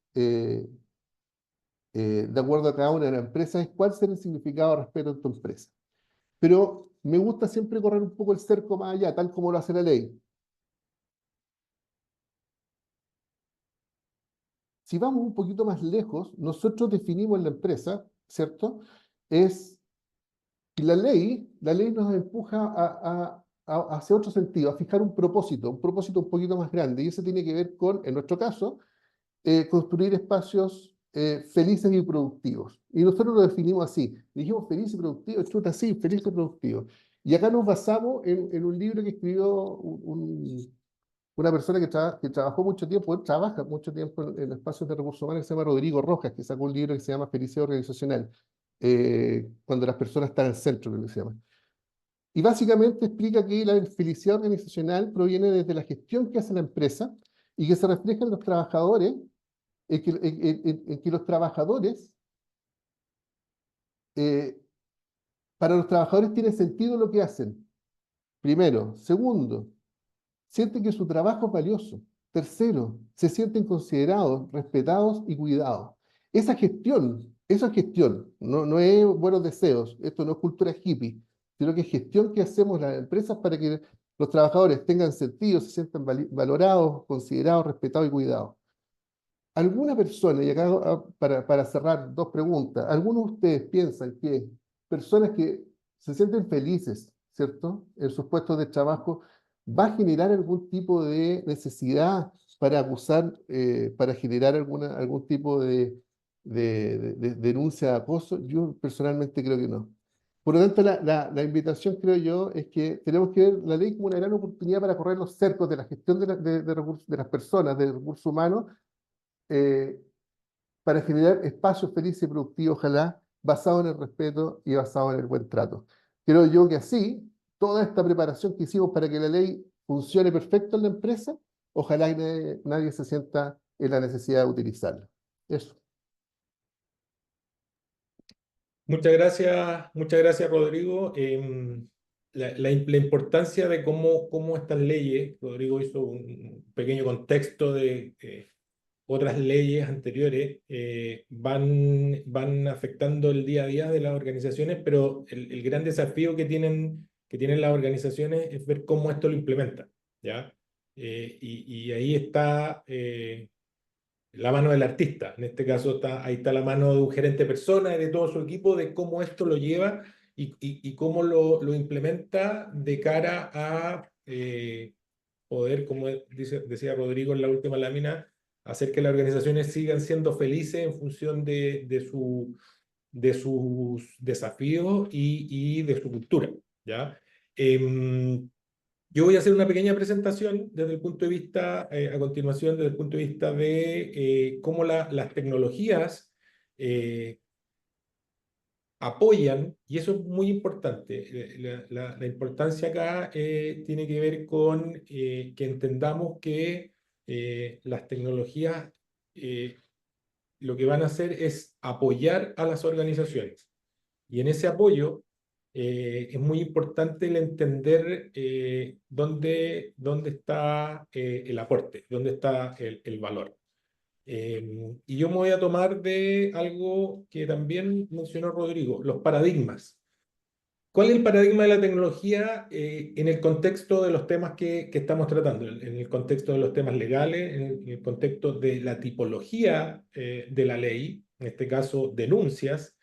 de acuerdo a cada una de las empresas, es cuál será el significado de respeto en tu empresa. Pero me gusta siempre correr un poco el cerco más allá, tal como lo hace la ley. Si vamos un poquito más lejos, nosotros definimos en la empresa, ¿cierto? Es que la ley nos empuja hacia otro sentido, a fijar un propósito un poquito más grande, y eso tiene que ver con, en nuestro caso, construir espacios felices y productivos. Y nosotros lo definimos así. Dijimos feliz y productivo, chuta, sí, feliz y productivo. Y acá nos basamos en un libro que escribió una persona que trabajó mucho tiempo, él trabaja mucho tiempo en espacios de recursos humanos, que se llama Rodrigo Rojas, que sacó un libro que se llama Felicidad Organizacional, cuando las personas están al centro, que se llama. Y básicamente explica que la felicidad organizacional proviene desde la gestión que hace la empresa y que se refleja en los trabajadores, en que los trabajadores, eh, para los trabajadores tiene sentido lo que hacen, primero. Segundo, sienten que su trabajo es valioso. Tercero, se sienten considerados, respetados y cuidados. Esa gestión, no es buenos deseos, esto no es cultura hippie, sino que es gestión que hacemos las empresas para que los trabajadores tengan sentido, se sientan valorados, considerados, respetados y cuidados. ¿Alguna persona, y acá para cerrar dos preguntas, algunos de ustedes piensan que personas que se sienten felices, ¿cierto?, en sus puestos de trabajo, va a generar algún tipo de necesidad para acusar, para generar algún tipo de denuncia de acoso? Yo personalmente creo que no. Por lo tanto, la invitación, creo yo, es que tenemos que ver la ley como una gran oportunidad para correr los cercos de la gestión de las personas, de recursos humanos, eh, para generar espacios felices y productivos, ojalá, basados en el respeto y basados en el buen trato. Creo yo que así, toda esta preparación que hicimos para que la ley funcione perfecto en la empresa, ojalá nadie se sienta en la necesidad de utilizarla. Eso. Muchas gracias, Rodrigo. La importancia de cómo estas leyes, Rodrigo hizo un pequeño contexto de otras leyes anteriores, van afectando el día a día de las organizaciones, pero el gran desafío que tienen las organizaciones es ver cómo esto lo implementa, ¿ya? Y ahí está la mano del artista. En este caso ahí está la mano de un gerente persona y de todo su equipo, de cómo esto lo lleva y cómo lo implementa de cara a poder, como decía Rodrigo en la última lámina, hacer que las organizaciones sigan siendo felices en función de sus desafíos y de su cultura, ¿ya? Yo voy a hacer una pequeña presentación desde el punto de vista, a continuación, desde el punto de vista de cómo las tecnologías apoyan, y eso es muy importante. La importancia acá tiene que ver con que entendamos que las tecnologías lo que van a hacer es apoyar a las organizaciones. Y en ese apoyo es muy importante el entender dónde está el aporte, dónde está el valor. Y yo me voy a tomar de algo que también mencionó Rodrigo, los paradigmas. ¿Cuál es el paradigma de la tecnología en el contexto de los temas que estamos tratando? En el contexto de los temas legales, en el contexto de la tipología de la ley, en este caso denuncias,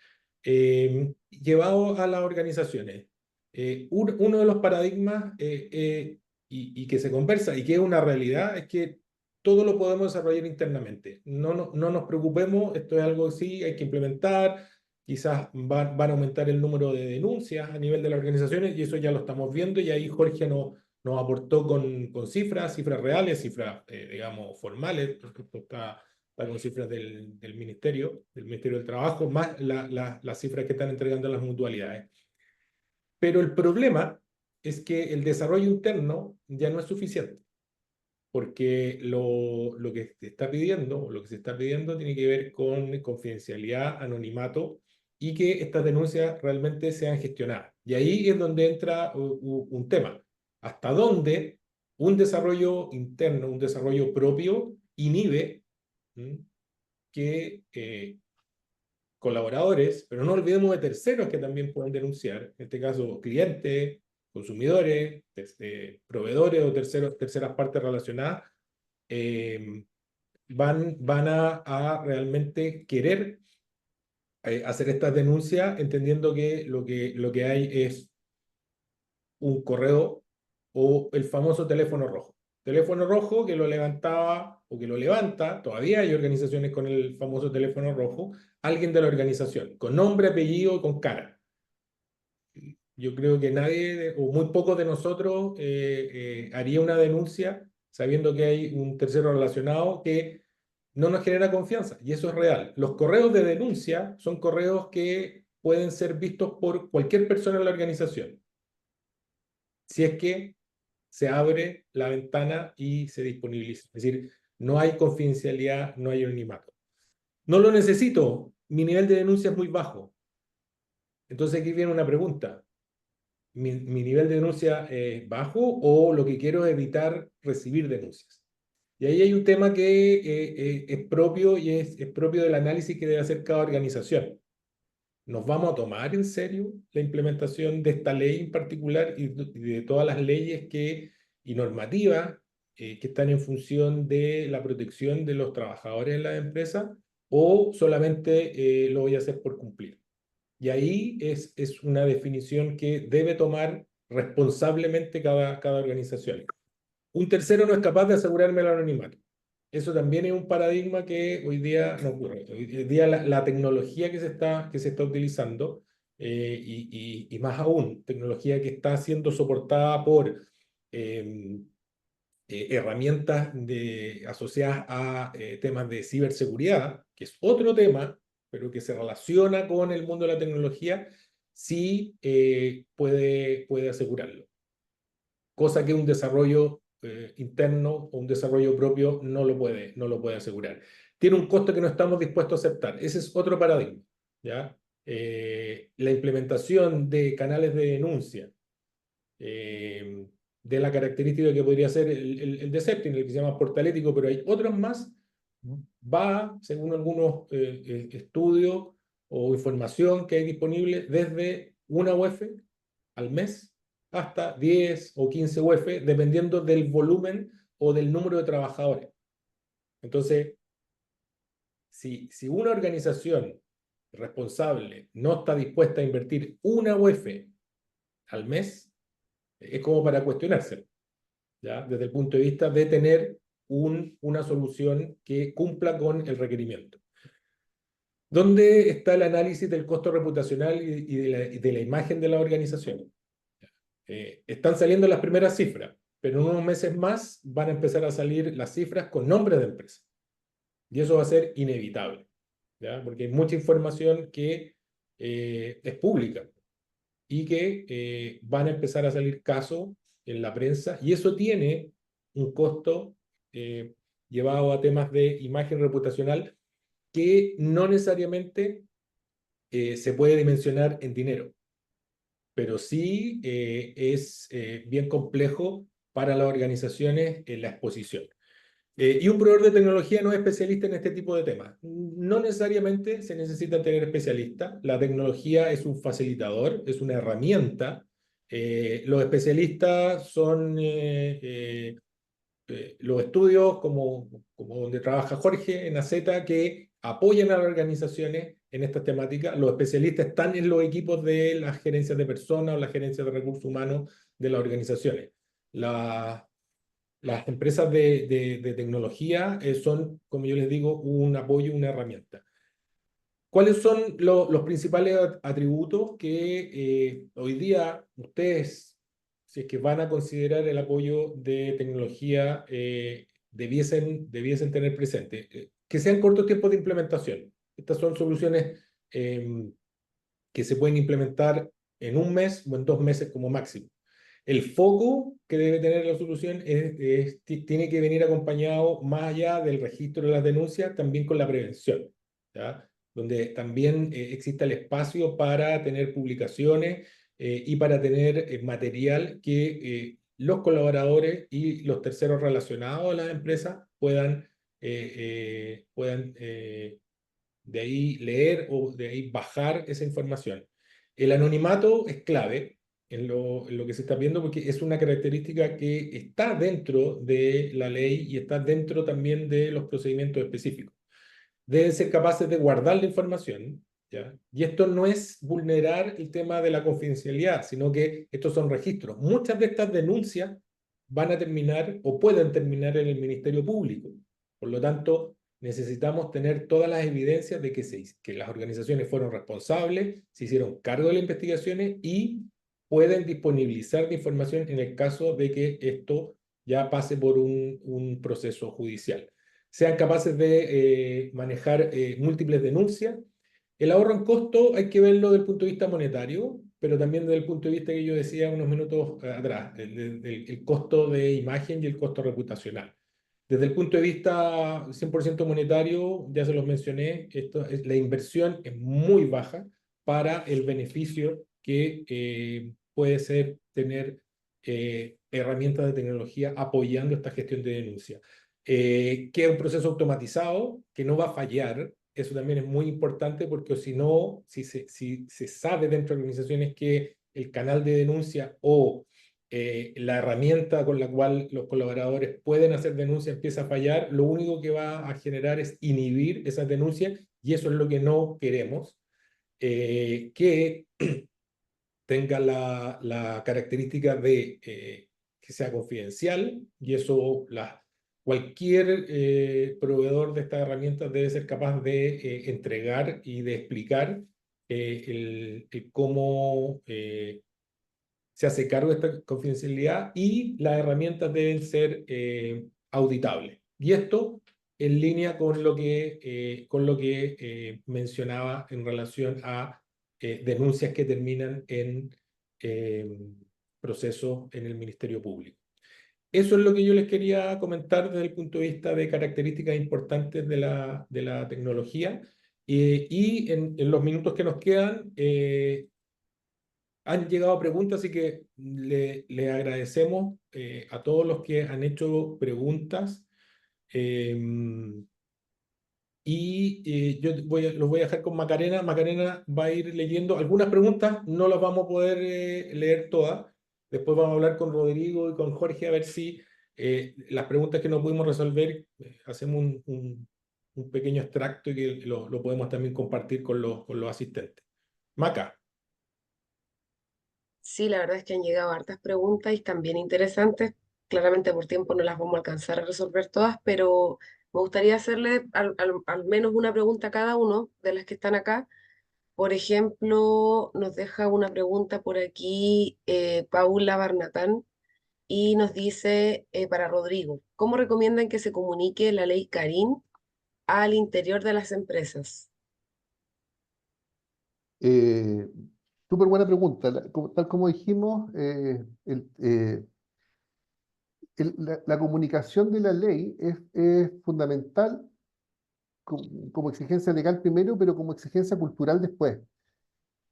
llevado a las organizaciones. Uno de los paradigmas y que se conversa y que es una realidad es que todo lo podemos desarrollar internamente. No nos preocupemos, esto es algo que sí hay que implementar. Quizás van a aumentar el número de denuncias a nivel de las organizaciones y eso ya lo estamos viendo y ahí Jorge nos aportó con cifras reales, cifras, digamos, formales, porque esto está con cifras del Ministerio del Trabajo, más las cifras que están entregando las mutualidades. Pero el problema es que el desarrollo interno ya no es suficiente, porque lo que se está pidiendo tiene que ver con confidencialidad, anonimato y que estas denuncias realmente sean gestionadas. Y ahí es donde entra un tema. ¿Hasta dónde un desarrollo interno, un desarrollo propio, inhibe que colaboradores, pero no olvidemos de terceros que también pueden denunciar, en este caso clientes, consumidores, proveedores o terceras partes relacionadas, van a realmente querer hacer estas denuncias entendiendo que lo que hay es un correo o el famoso teléfono rojo. Teléfono rojo que lo levantaba o que lo levanta, todavía hay organizaciones con el famoso teléfono rojo, alguien de la organización, con nombre, apellido y con cara. Yo creo que nadie o muy pocos de nosotros haría una denuncia sabiendo que hay un tercero relacionado que no nos genera confianza, y eso es real. Los correos de denuncia son correos que pueden ser vistos por cualquier persona en la organización, si es que se abre la ventana y se disponibiliza. Es decir, no hay confidencialidad, no hay anonimato. No lo necesito, mi nivel de denuncia es muy bajo. Entonces aquí viene una pregunta. ¿Mi nivel de denuncia es bajo o lo que quiero es evitar recibir denuncias? Y ahí hay un tema que es propio y es propio del análisis que debe hacer cada organización. ¿Nos vamos a tomar en serio la implementación de esta ley en particular y de todas las leyes y normativas que están en función de la protección de los trabajadores en las empresas? ¿O solamente lo voy a hacer por cumplir? Y ahí es una definición que debe tomar responsablemente cada organización. Un tercero no es capaz de asegurarme el anonimato. Eso también es un paradigma que hoy día no ocurre. Hoy día la tecnología que se está utilizando, y más aún, tecnología que está siendo soportada por eh, herramientas asociadas a temas de ciberseguridad, que es otro tema, pero que se relaciona con el mundo de la tecnología, sí puede asegurarlo. Cosa que un desarrollo interno o un desarrollo propio no lo puede asegurar. Tiene un costo que no estamos dispuestos a aceptar. Ese es otro paradigma, ¿ya? La implementación de canales de denuncia, de la característica que podría ser el de Sentinel, el que se llama portalético, pero hay otros más, va, según algunos estudios o información que hay disponible, desde una UF al mes hasta 10 o 15 UF, dependiendo del volumen o del número de trabajadores. Entonces, si una organización responsable no está dispuesta a invertir una UF al mes, es como para cuestionarse, ¿ya? Desde el punto de vista de tener una solución que cumpla con el requerimiento. ¿Dónde está el análisis del costo reputacional y de la imagen de la organización? Están saliendo las primeras cifras, pero en unos meses más van a empezar a salir las cifras con nombres de empresas. Y eso va a ser inevitable, ¿ya? Porque hay mucha información que es pública y que van a empezar a salir casos en la prensa, y eso tiene un costo llevado a temas de imagen reputacional que no necesariamente se puede dimensionar en dinero, pero sí es bien complejo para las organizaciones en la exposición. Y un proveedor de tecnología no es especialista en este tipo de temas. No necesariamente se necesita tener especialistas. La tecnología es un facilitador, es una herramienta. Los especialistas son los estudios como donde trabaja Jorge en AZ, que apoyan a las organizaciones en estas temáticas. Los especialistas están en los equipos de las gerencias de personas o las gerencias de recursos humanos de las organizaciones. Las empresas de tecnología son, como yo les digo, un apoyo, una herramienta. ¿Cuáles son los principales atributos que hoy día ustedes, si es que van a considerar el apoyo de tecnología, debiesen tener presente? Que sean cortos tiempos de implementación. Estas son soluciones que se pueden implementar en un mes o en 2 meses como máximo. El foco que debe tener la solución tiene que venir acompañado, más allá del registro de las denuncias, también con la prevención, ¿ya? Donde también exista el espacio para tener publicaciones y para tener material que los colaboradores y los terceros relacionados a las empresas puedan de ahí leer o de ahí bajar esa información. El anonimato es clave en lo que se está viendo, porque es una característica que está dentro de la ley y está dentro también de los procedimientos específicos. Deben ser capaces de guardar la información, ¿ya? Y esto no es vulnerar el tema de la confidencialidad, sino que estos son registros. Muchas de estas denuncias van a terminar o pueden terminar en el Ministerio Público. Por lo tanto, necesitamos tener todas las evidencias de que las organizaciones fueron responsables, se hicieron cargo de las investigaciones y pueden disponibilizar la información en el caso de que esto ya pase por un proceso judicial. Sean capaces de manejar múltiples denuncias. El ahorro en costo hay que verlo desde el punto de vista monetario, pero también desde el punto de vista que yo decía unos minutos atrás, el costo de imagen y el costo reputacional. Desde el punto de vista 100% monetario, ya se los mencioné, la inversión es muy baja para el beneficio que puede ser tener herramientas de tecnología apoyando esta gestión de denuncia. Que es un proceso automatizado, que no va a fallar. Eso también es muy importante porque si no, si se sabe dentro de organizaciones que el canal de denuncia o la herramienta con la cual los colaboradores pueden hacer denuncia empieza a fallar, lo único que va a generar es inhibir esas denuncias y eso es lo que no queremos. Que tenga la característica de que sea confidencial y eso cualquier proveedor de estas herramientas debe ser capaz de entregar y de explicar el cómo se hace cargo de esta confidencialidad y las herramientas deben ser auditables. Y esto en línea con lo que mencionaba en relación a denuncias que terminan en procesos en el Ministerio Público. Eso es lo que yo les quería comentar desde el punto de vista de características importantes de la tecnología. Y en los minutos que nos quedan, han llegado preguntas, así que le agradecemos a todos los que han hecho preguntas. Yo los voy a dejar con Macarena. Macarena va a ir leyendo algunas preguntas, no las vamos a poder leer todas. Después vamos a hablar con Rodrigo y con Jorge a ver si las preguntas que no pudimos resolver, hacemos un pequeño extracto y que lo podemos también compartir con los asistentes. Maca. Sí, la verdad es que han llegado hartas preguntas y también interesantes. Claramente por tiempo no las vamos a alcanzar a resolver todas, pero me gustaría hacerle al menos una pregunta a cada uno de las que están acá. Por ejemplo, nos deja una pregunta por aquí Paula Barnatán y nos dice para Rodrigo, ¿cómo recomiendan que se comunique la ley Karin al interior de las empresas? Eh, Súper buena pregunta. Tal como dijimos, la comunicación de la ley es fundamental como exigencia legal primero, pero como exigencia cultural después.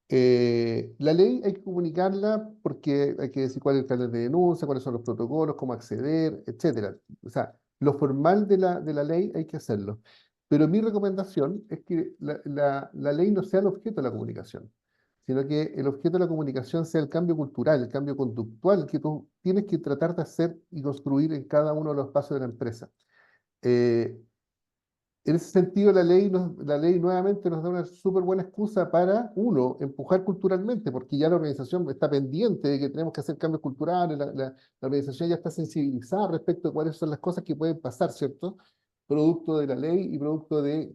La ley hay que comunicarla porque hay que decir cuál es el canal de denuncia, cuáles son los protocolos, cómo acceder, etcétera. O sea, lo formal de la ley hay que hacerlo. Pero mi recomendación es que la ley no sea el objeto de la comunicación, sino que el objeto de la comunicación sea el cambio cultural, el cambio conductual que tú tienes que tratar de hacer y construir en cada uno de los pasos de la empresa. Eh, en ese sentido, la ley nuevamente nos da una súper buena excusa para, uno, empujar culturalmente, porque ya la organización está pendiente de que tenemos que hacer cambios culturales, la organización ya está sensibilizada respecto a cuáles son las cosas que pueden pasar, ¿cierto? Producto de la ley y producto de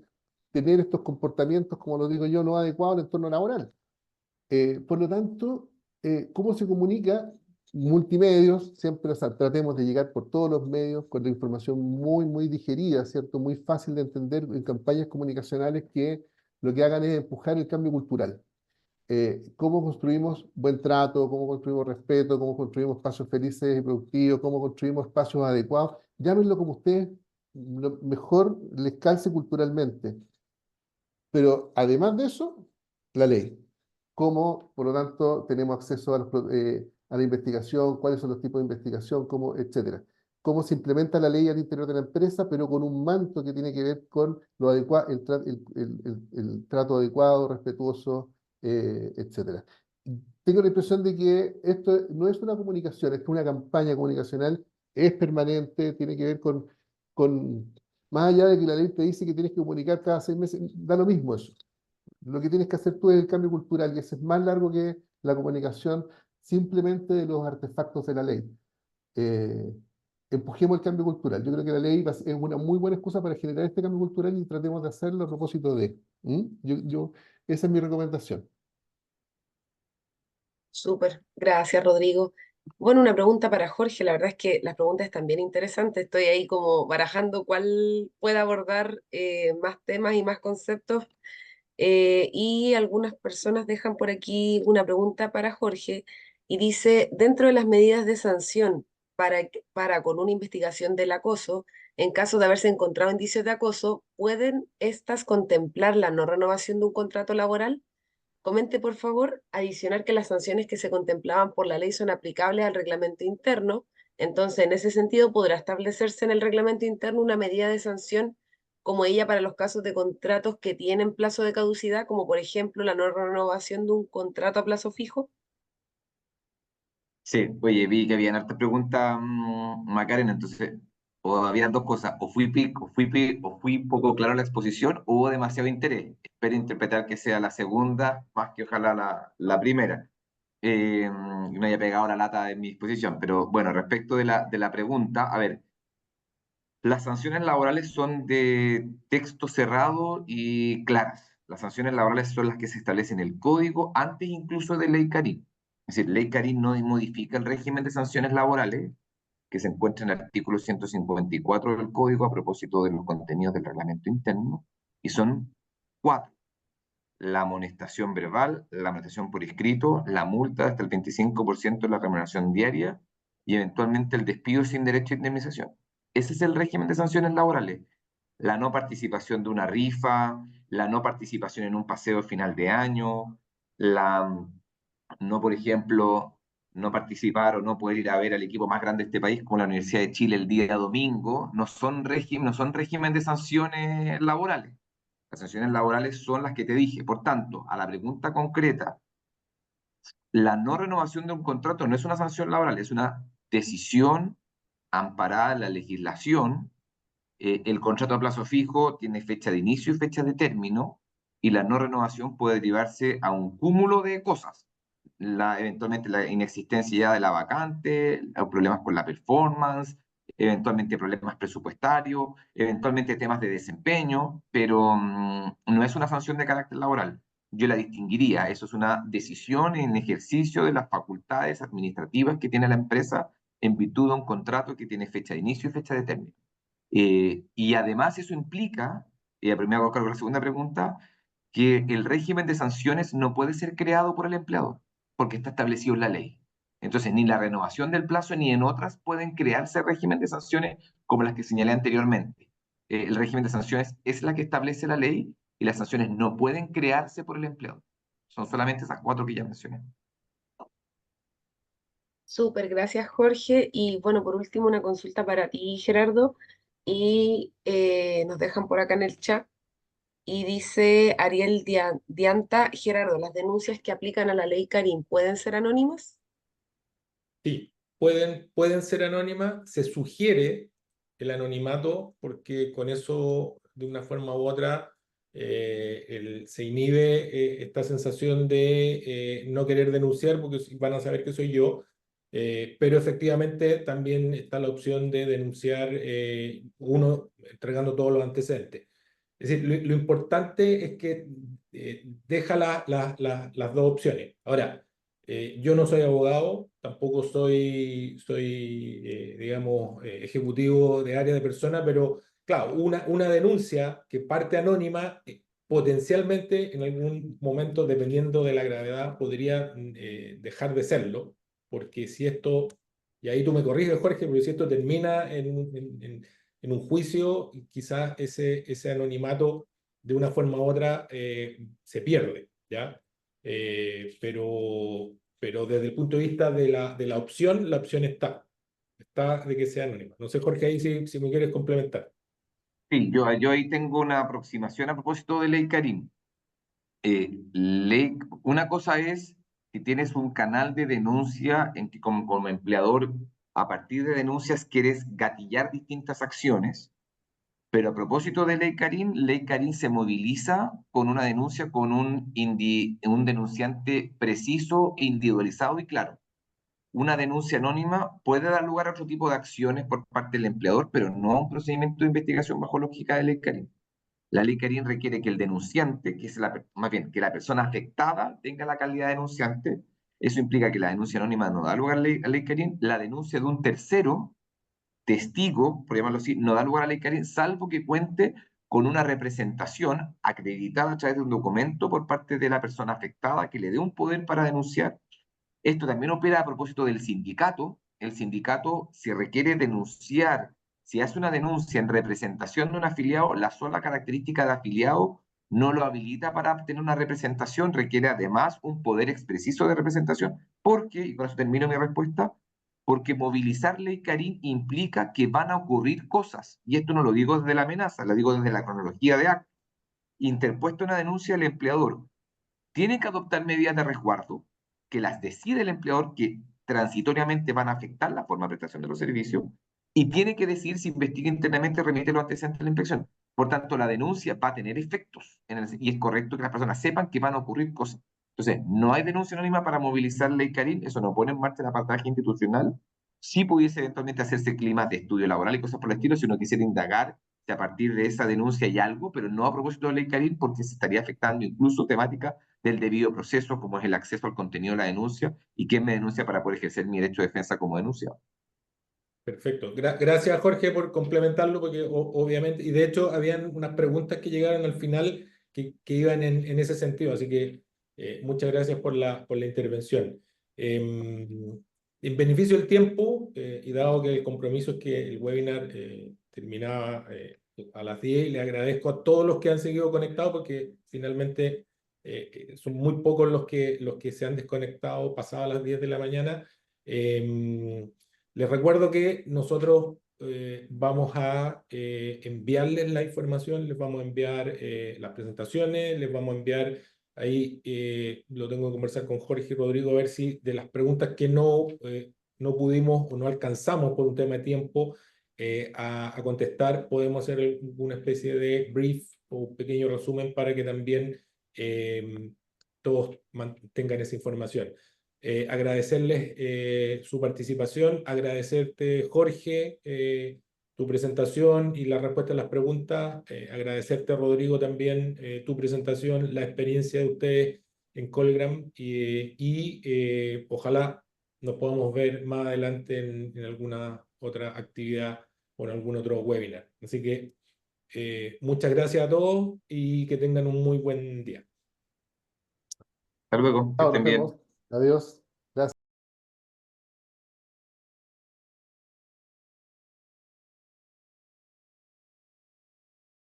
tener estos comportamientos, como lo digo yo, no adecuados en el entorno laboral. Por lo tanto, ¿cómo se comunica? Multimedios, siempre, o sea, tratemos de llegar por todos los medios con la información muy, muy digerida, ¿cierto? Muy fácil de entender en campañas comunicacionales que lo que hagan es empujar el cambio cultural. ¿Cómo construimos buen trato? ¿Cómo construimos respeto? ¿Cómo construimos espacios felices y productivos? ¿Cómo construimos espacios adecuados? Llámenlo como ustedes mejor les calce culturalmente. Pero además de eso, la ley. Cómo, por lo tanto, tenemos acceso a la investigación, cuáles son los tipos de investigación, cómo, etcétera. Cómo se implementa la ley al interior de la empresa, pero con un manto que tiene que ver con el trato adecuado, respetuoso, etcétera. Tengo la impresión de que esto no es una comunicación, es una campaña comunicacional, es permanente, tiene que ver con más allá de que la ley te dice que tienes que comunicar cada 6 meses, da lo mismo eso. Lo que tienes que hacer tú es el cambio cultural y ese es más largo que la comunicación simplemente de los artefactos de la ley. Eh, Empujemos el cambio cultural. Yo creo que la ley es una muy buena excusa para generar este cambio cultural y tratemos de hacerlo a propósito de. Esa es mi recomendación. Súper, gracias Rodrigo. Bueno, una pregunta para Jorge. La verdad es que las preguntas están bien interesantes. Estoy ahí como barajando cuál puede abordar más temas y más conceptos. Y algunas personas dejan por aquí una pregunta para Jorge y dice, dentro de las medidas de sanción para con una investigación del acoso, en caso de haberse encontrado indicios de acoso, ¿pueden estas contemplar la no renovación de un contrato laboral? Comente, por favor, adicionar que las sanciones que se contemplaban por la ley son aplicables al reglamento interno. Entonces, en ese sentido, podrá establecerse en el reglamento interno una medida de sanción como ella para los casos de contratos que tienen plazo de caducidad, como por ejemplo la no renovación de un contrato a plazo fijo. Sí, oye, vi que habían hartas preguntas, Macarena, entonces, o habían dos cosas, o fui poco claro en la exposición, o hubo demasiado interés. Espero interpretar que sea la segunda, más que ojalá la primera. Y no haya pegado la lata en mi exposición. Pero bueno, respecto de la pregunta, a ver, las sanciones laborales son de texto cerrado y claras. Las sanciones laborales son las que se establecen en el código antes incluso de Ley Carín. Es decir, Ley Carín no modifica el régimen de sanciones laborales que se encuentra en el artículo 154 del código a propósito de los contenidos del reglamento interno, y son cuatro: la amonestación verbal, la amonestación por escrito, la multa hasta el 25% de la remuneración diaria y eventualmente el despido sin derecho a indemnización. Ese es el régimen de sanciones laborales. La no participación de una rifa, la no participación en un paseo final de año, la no, por ejemplo, no participar o no poder ir a ver al equipo más grande de este país, como la Universidad de Chile el día domingo, no son régimen de sanciones laborales. Las sanciones laborales son las que te dije. Por tanto, a la pregunta concreta, la no renovación de un contrato no es una sanción laboral, es una decisión amparada en la legislación. El contrato a plazo fijo tiene fecha de inicio y fecha de término, y la no renovación puede derivarse a un cúmulo de cosas. Eventualmente la inexistencia ya de la vacante, los problemas con la performance, eventualmente problemas presupuestarios, eventualmente temas de desempeño, pero no es una sanción de carácter laboral. Yo la distinguiría, eso es una decisión en ejercicio de las facultades administrativas que tiene la empresa en virtud de un contrato que tiene fecha de inicio y fecha de término. Y además eso implica, y primero hago cargo de la segunda pregunta, que el régimen de sanciones no puede ser creado por el empleador, porque está establecido en la ley. Entonces, ni la renovación del plazo ni en otras pueden crearse régimen de sanciones como las que señalé anteriormente. El régimen de sanciones es la que establece la ley y las sanciones no pueden crearse por el empleador. Son solamente esas cuatro que ya mencioné. Súper, gracias Jorge. Y bueno, por último, una consulta para ti, Gerardo. Y nos dejan por acá en el chat. Y dice Ariel Dianta, Gerardo, ¿las denuncias que aplican a la ley Karim pueden ser anónimas? Sí, pueden ser anónimas, se sugiere el anonimato porque con eso, de una forma u otra, se inhibe esta sensación de no querer denunciar porque van a saber que soy yo, pero efectivamente también está la opción de denunciar uno entregando todos los antecedentes. Es decir, lo importante es que deja las dos opciones. Ahora, yo no soy abogado, tampoco soy digamos, ejecutivo de área de persona, pero claro, una denuncia que parte anónima, potencialmente en algún momento, dependiendo de la gravedad, podría dejar de serlo, porque si esto, y ahí tú me corriges, Jorge, pero si esto termina en un juicio, quizás ese anonimato de una forma u otra se pierde, ¿ya? Pero desde el punto de vista de la opción, la opción está de que sea anónima. No sé, Jorge, ahí si me quieres complementar. Sí, yo ahí tengo una aproximación a propósito de Ley Karim. Una cosa es que tienes un canal de denuncia en que como empleador, a partir de denuncias quieres gatillar distintas acciones, pero a propósito de Ley Karim se moviliza con una denuncia con un denunciante preciso, individualizado y claro. Una denuncia anónima puede dar lugar a otro tipo de acciones por parte del empleador, pero no a un procedimiento de investigación bajo lógica de Ley Karim. La ley Karim requiere que el denunciante, más bien, que la persona afectada tenga la calidad de denunciante, Eso implica que la denuncia anónima no da lugar a ley Karin, la denuncia de un tercero, testigo, por llamarlo así, no da lugar a ley Karin, salvo que cuente con una representación acreditada a través de un documento por parte de la persona afectada que le dé un poder para denunciar. Esto también opera a propósito del sindicato. El sindicato, si requiere denunciar, si hace una denuncia en representación de un afiliado, la sola característica de afiliado no lo habilita para obtener una representación, requiere además un poder expresivo de representación, porque, y con eso termino mi respuesta, porque movilizar ley Karin implica que van a ocurrir cosas, y esto no lo digo desde la amenaza, lo digo desde la cronología de actos. Interpuesta una denuncia, el empleador tiene que adoptar medidas de resguardo que las decide el empleador que transitoriamente van a afectar la forma de prestación de los servicios y tiene que decidir si investiga internamente y remite los antecedentes de la inspección. Por tanto, la denuncia va a tener efectos y es correcto que las personas sepan que van a ocurrir cosas. Entonces, no hay denuncia anónima para movilizar ley Karin, eso no pone en marcha el apartaje institucional. Sí pudiese eventualmente hacerse clima de estudio laboral y cosas por el estilo si uno quisiera indagar si a partir de esa denuncia hay algo, pero no a propósito de ley Karin porque se estaría afectando incluso temática del debido proceso, como es el acceso al contenido de la denuncia y quién me denuncia para poder ejercer mi derecho de defensa como denunciado. Perfecto. Gracias, Jorge, por complementarlo, porque obviamente, y de hecho, habían unas preguntas que llegaron al final que iban en ese sentido, así que muchas gracias por la intervención. En beneficio del tiempo, y dado que el compromiso es que el webinar terminaba a las 10, le agradezco a todos los que han seguido conectados, porque finalmente son muy pocos los que se han desconectado pasadas las 10 de la mañana. Les recuerdo que nosotros vamos a enviarles la información, les vamos a enviar las presentaciones, les vamos a enviar, ahí lo tengo que conversar con Jorge y Rodrigo, a ver si de las preguntas que no pudimos o no alcanzamos por un tema de tiempo a contestar, podemos hacer alguna especie de brief o pequeño resumen para que también todos tengan esa información. Agradecerles su participación, agradecerte, Jorge, tu presentación y la respuesta a las preguntas, agradecerte, Rodrigo, también tu presentación, la experiencia de ustedes en Colgram ojalá nos podamos ver más adelante en alguna otra actividad o en algún otro webinar. Así que muchas gracias a todos y que tengan un muy buen día. Hasta luego, que Chao, estén nos bien. vemos. Adiós.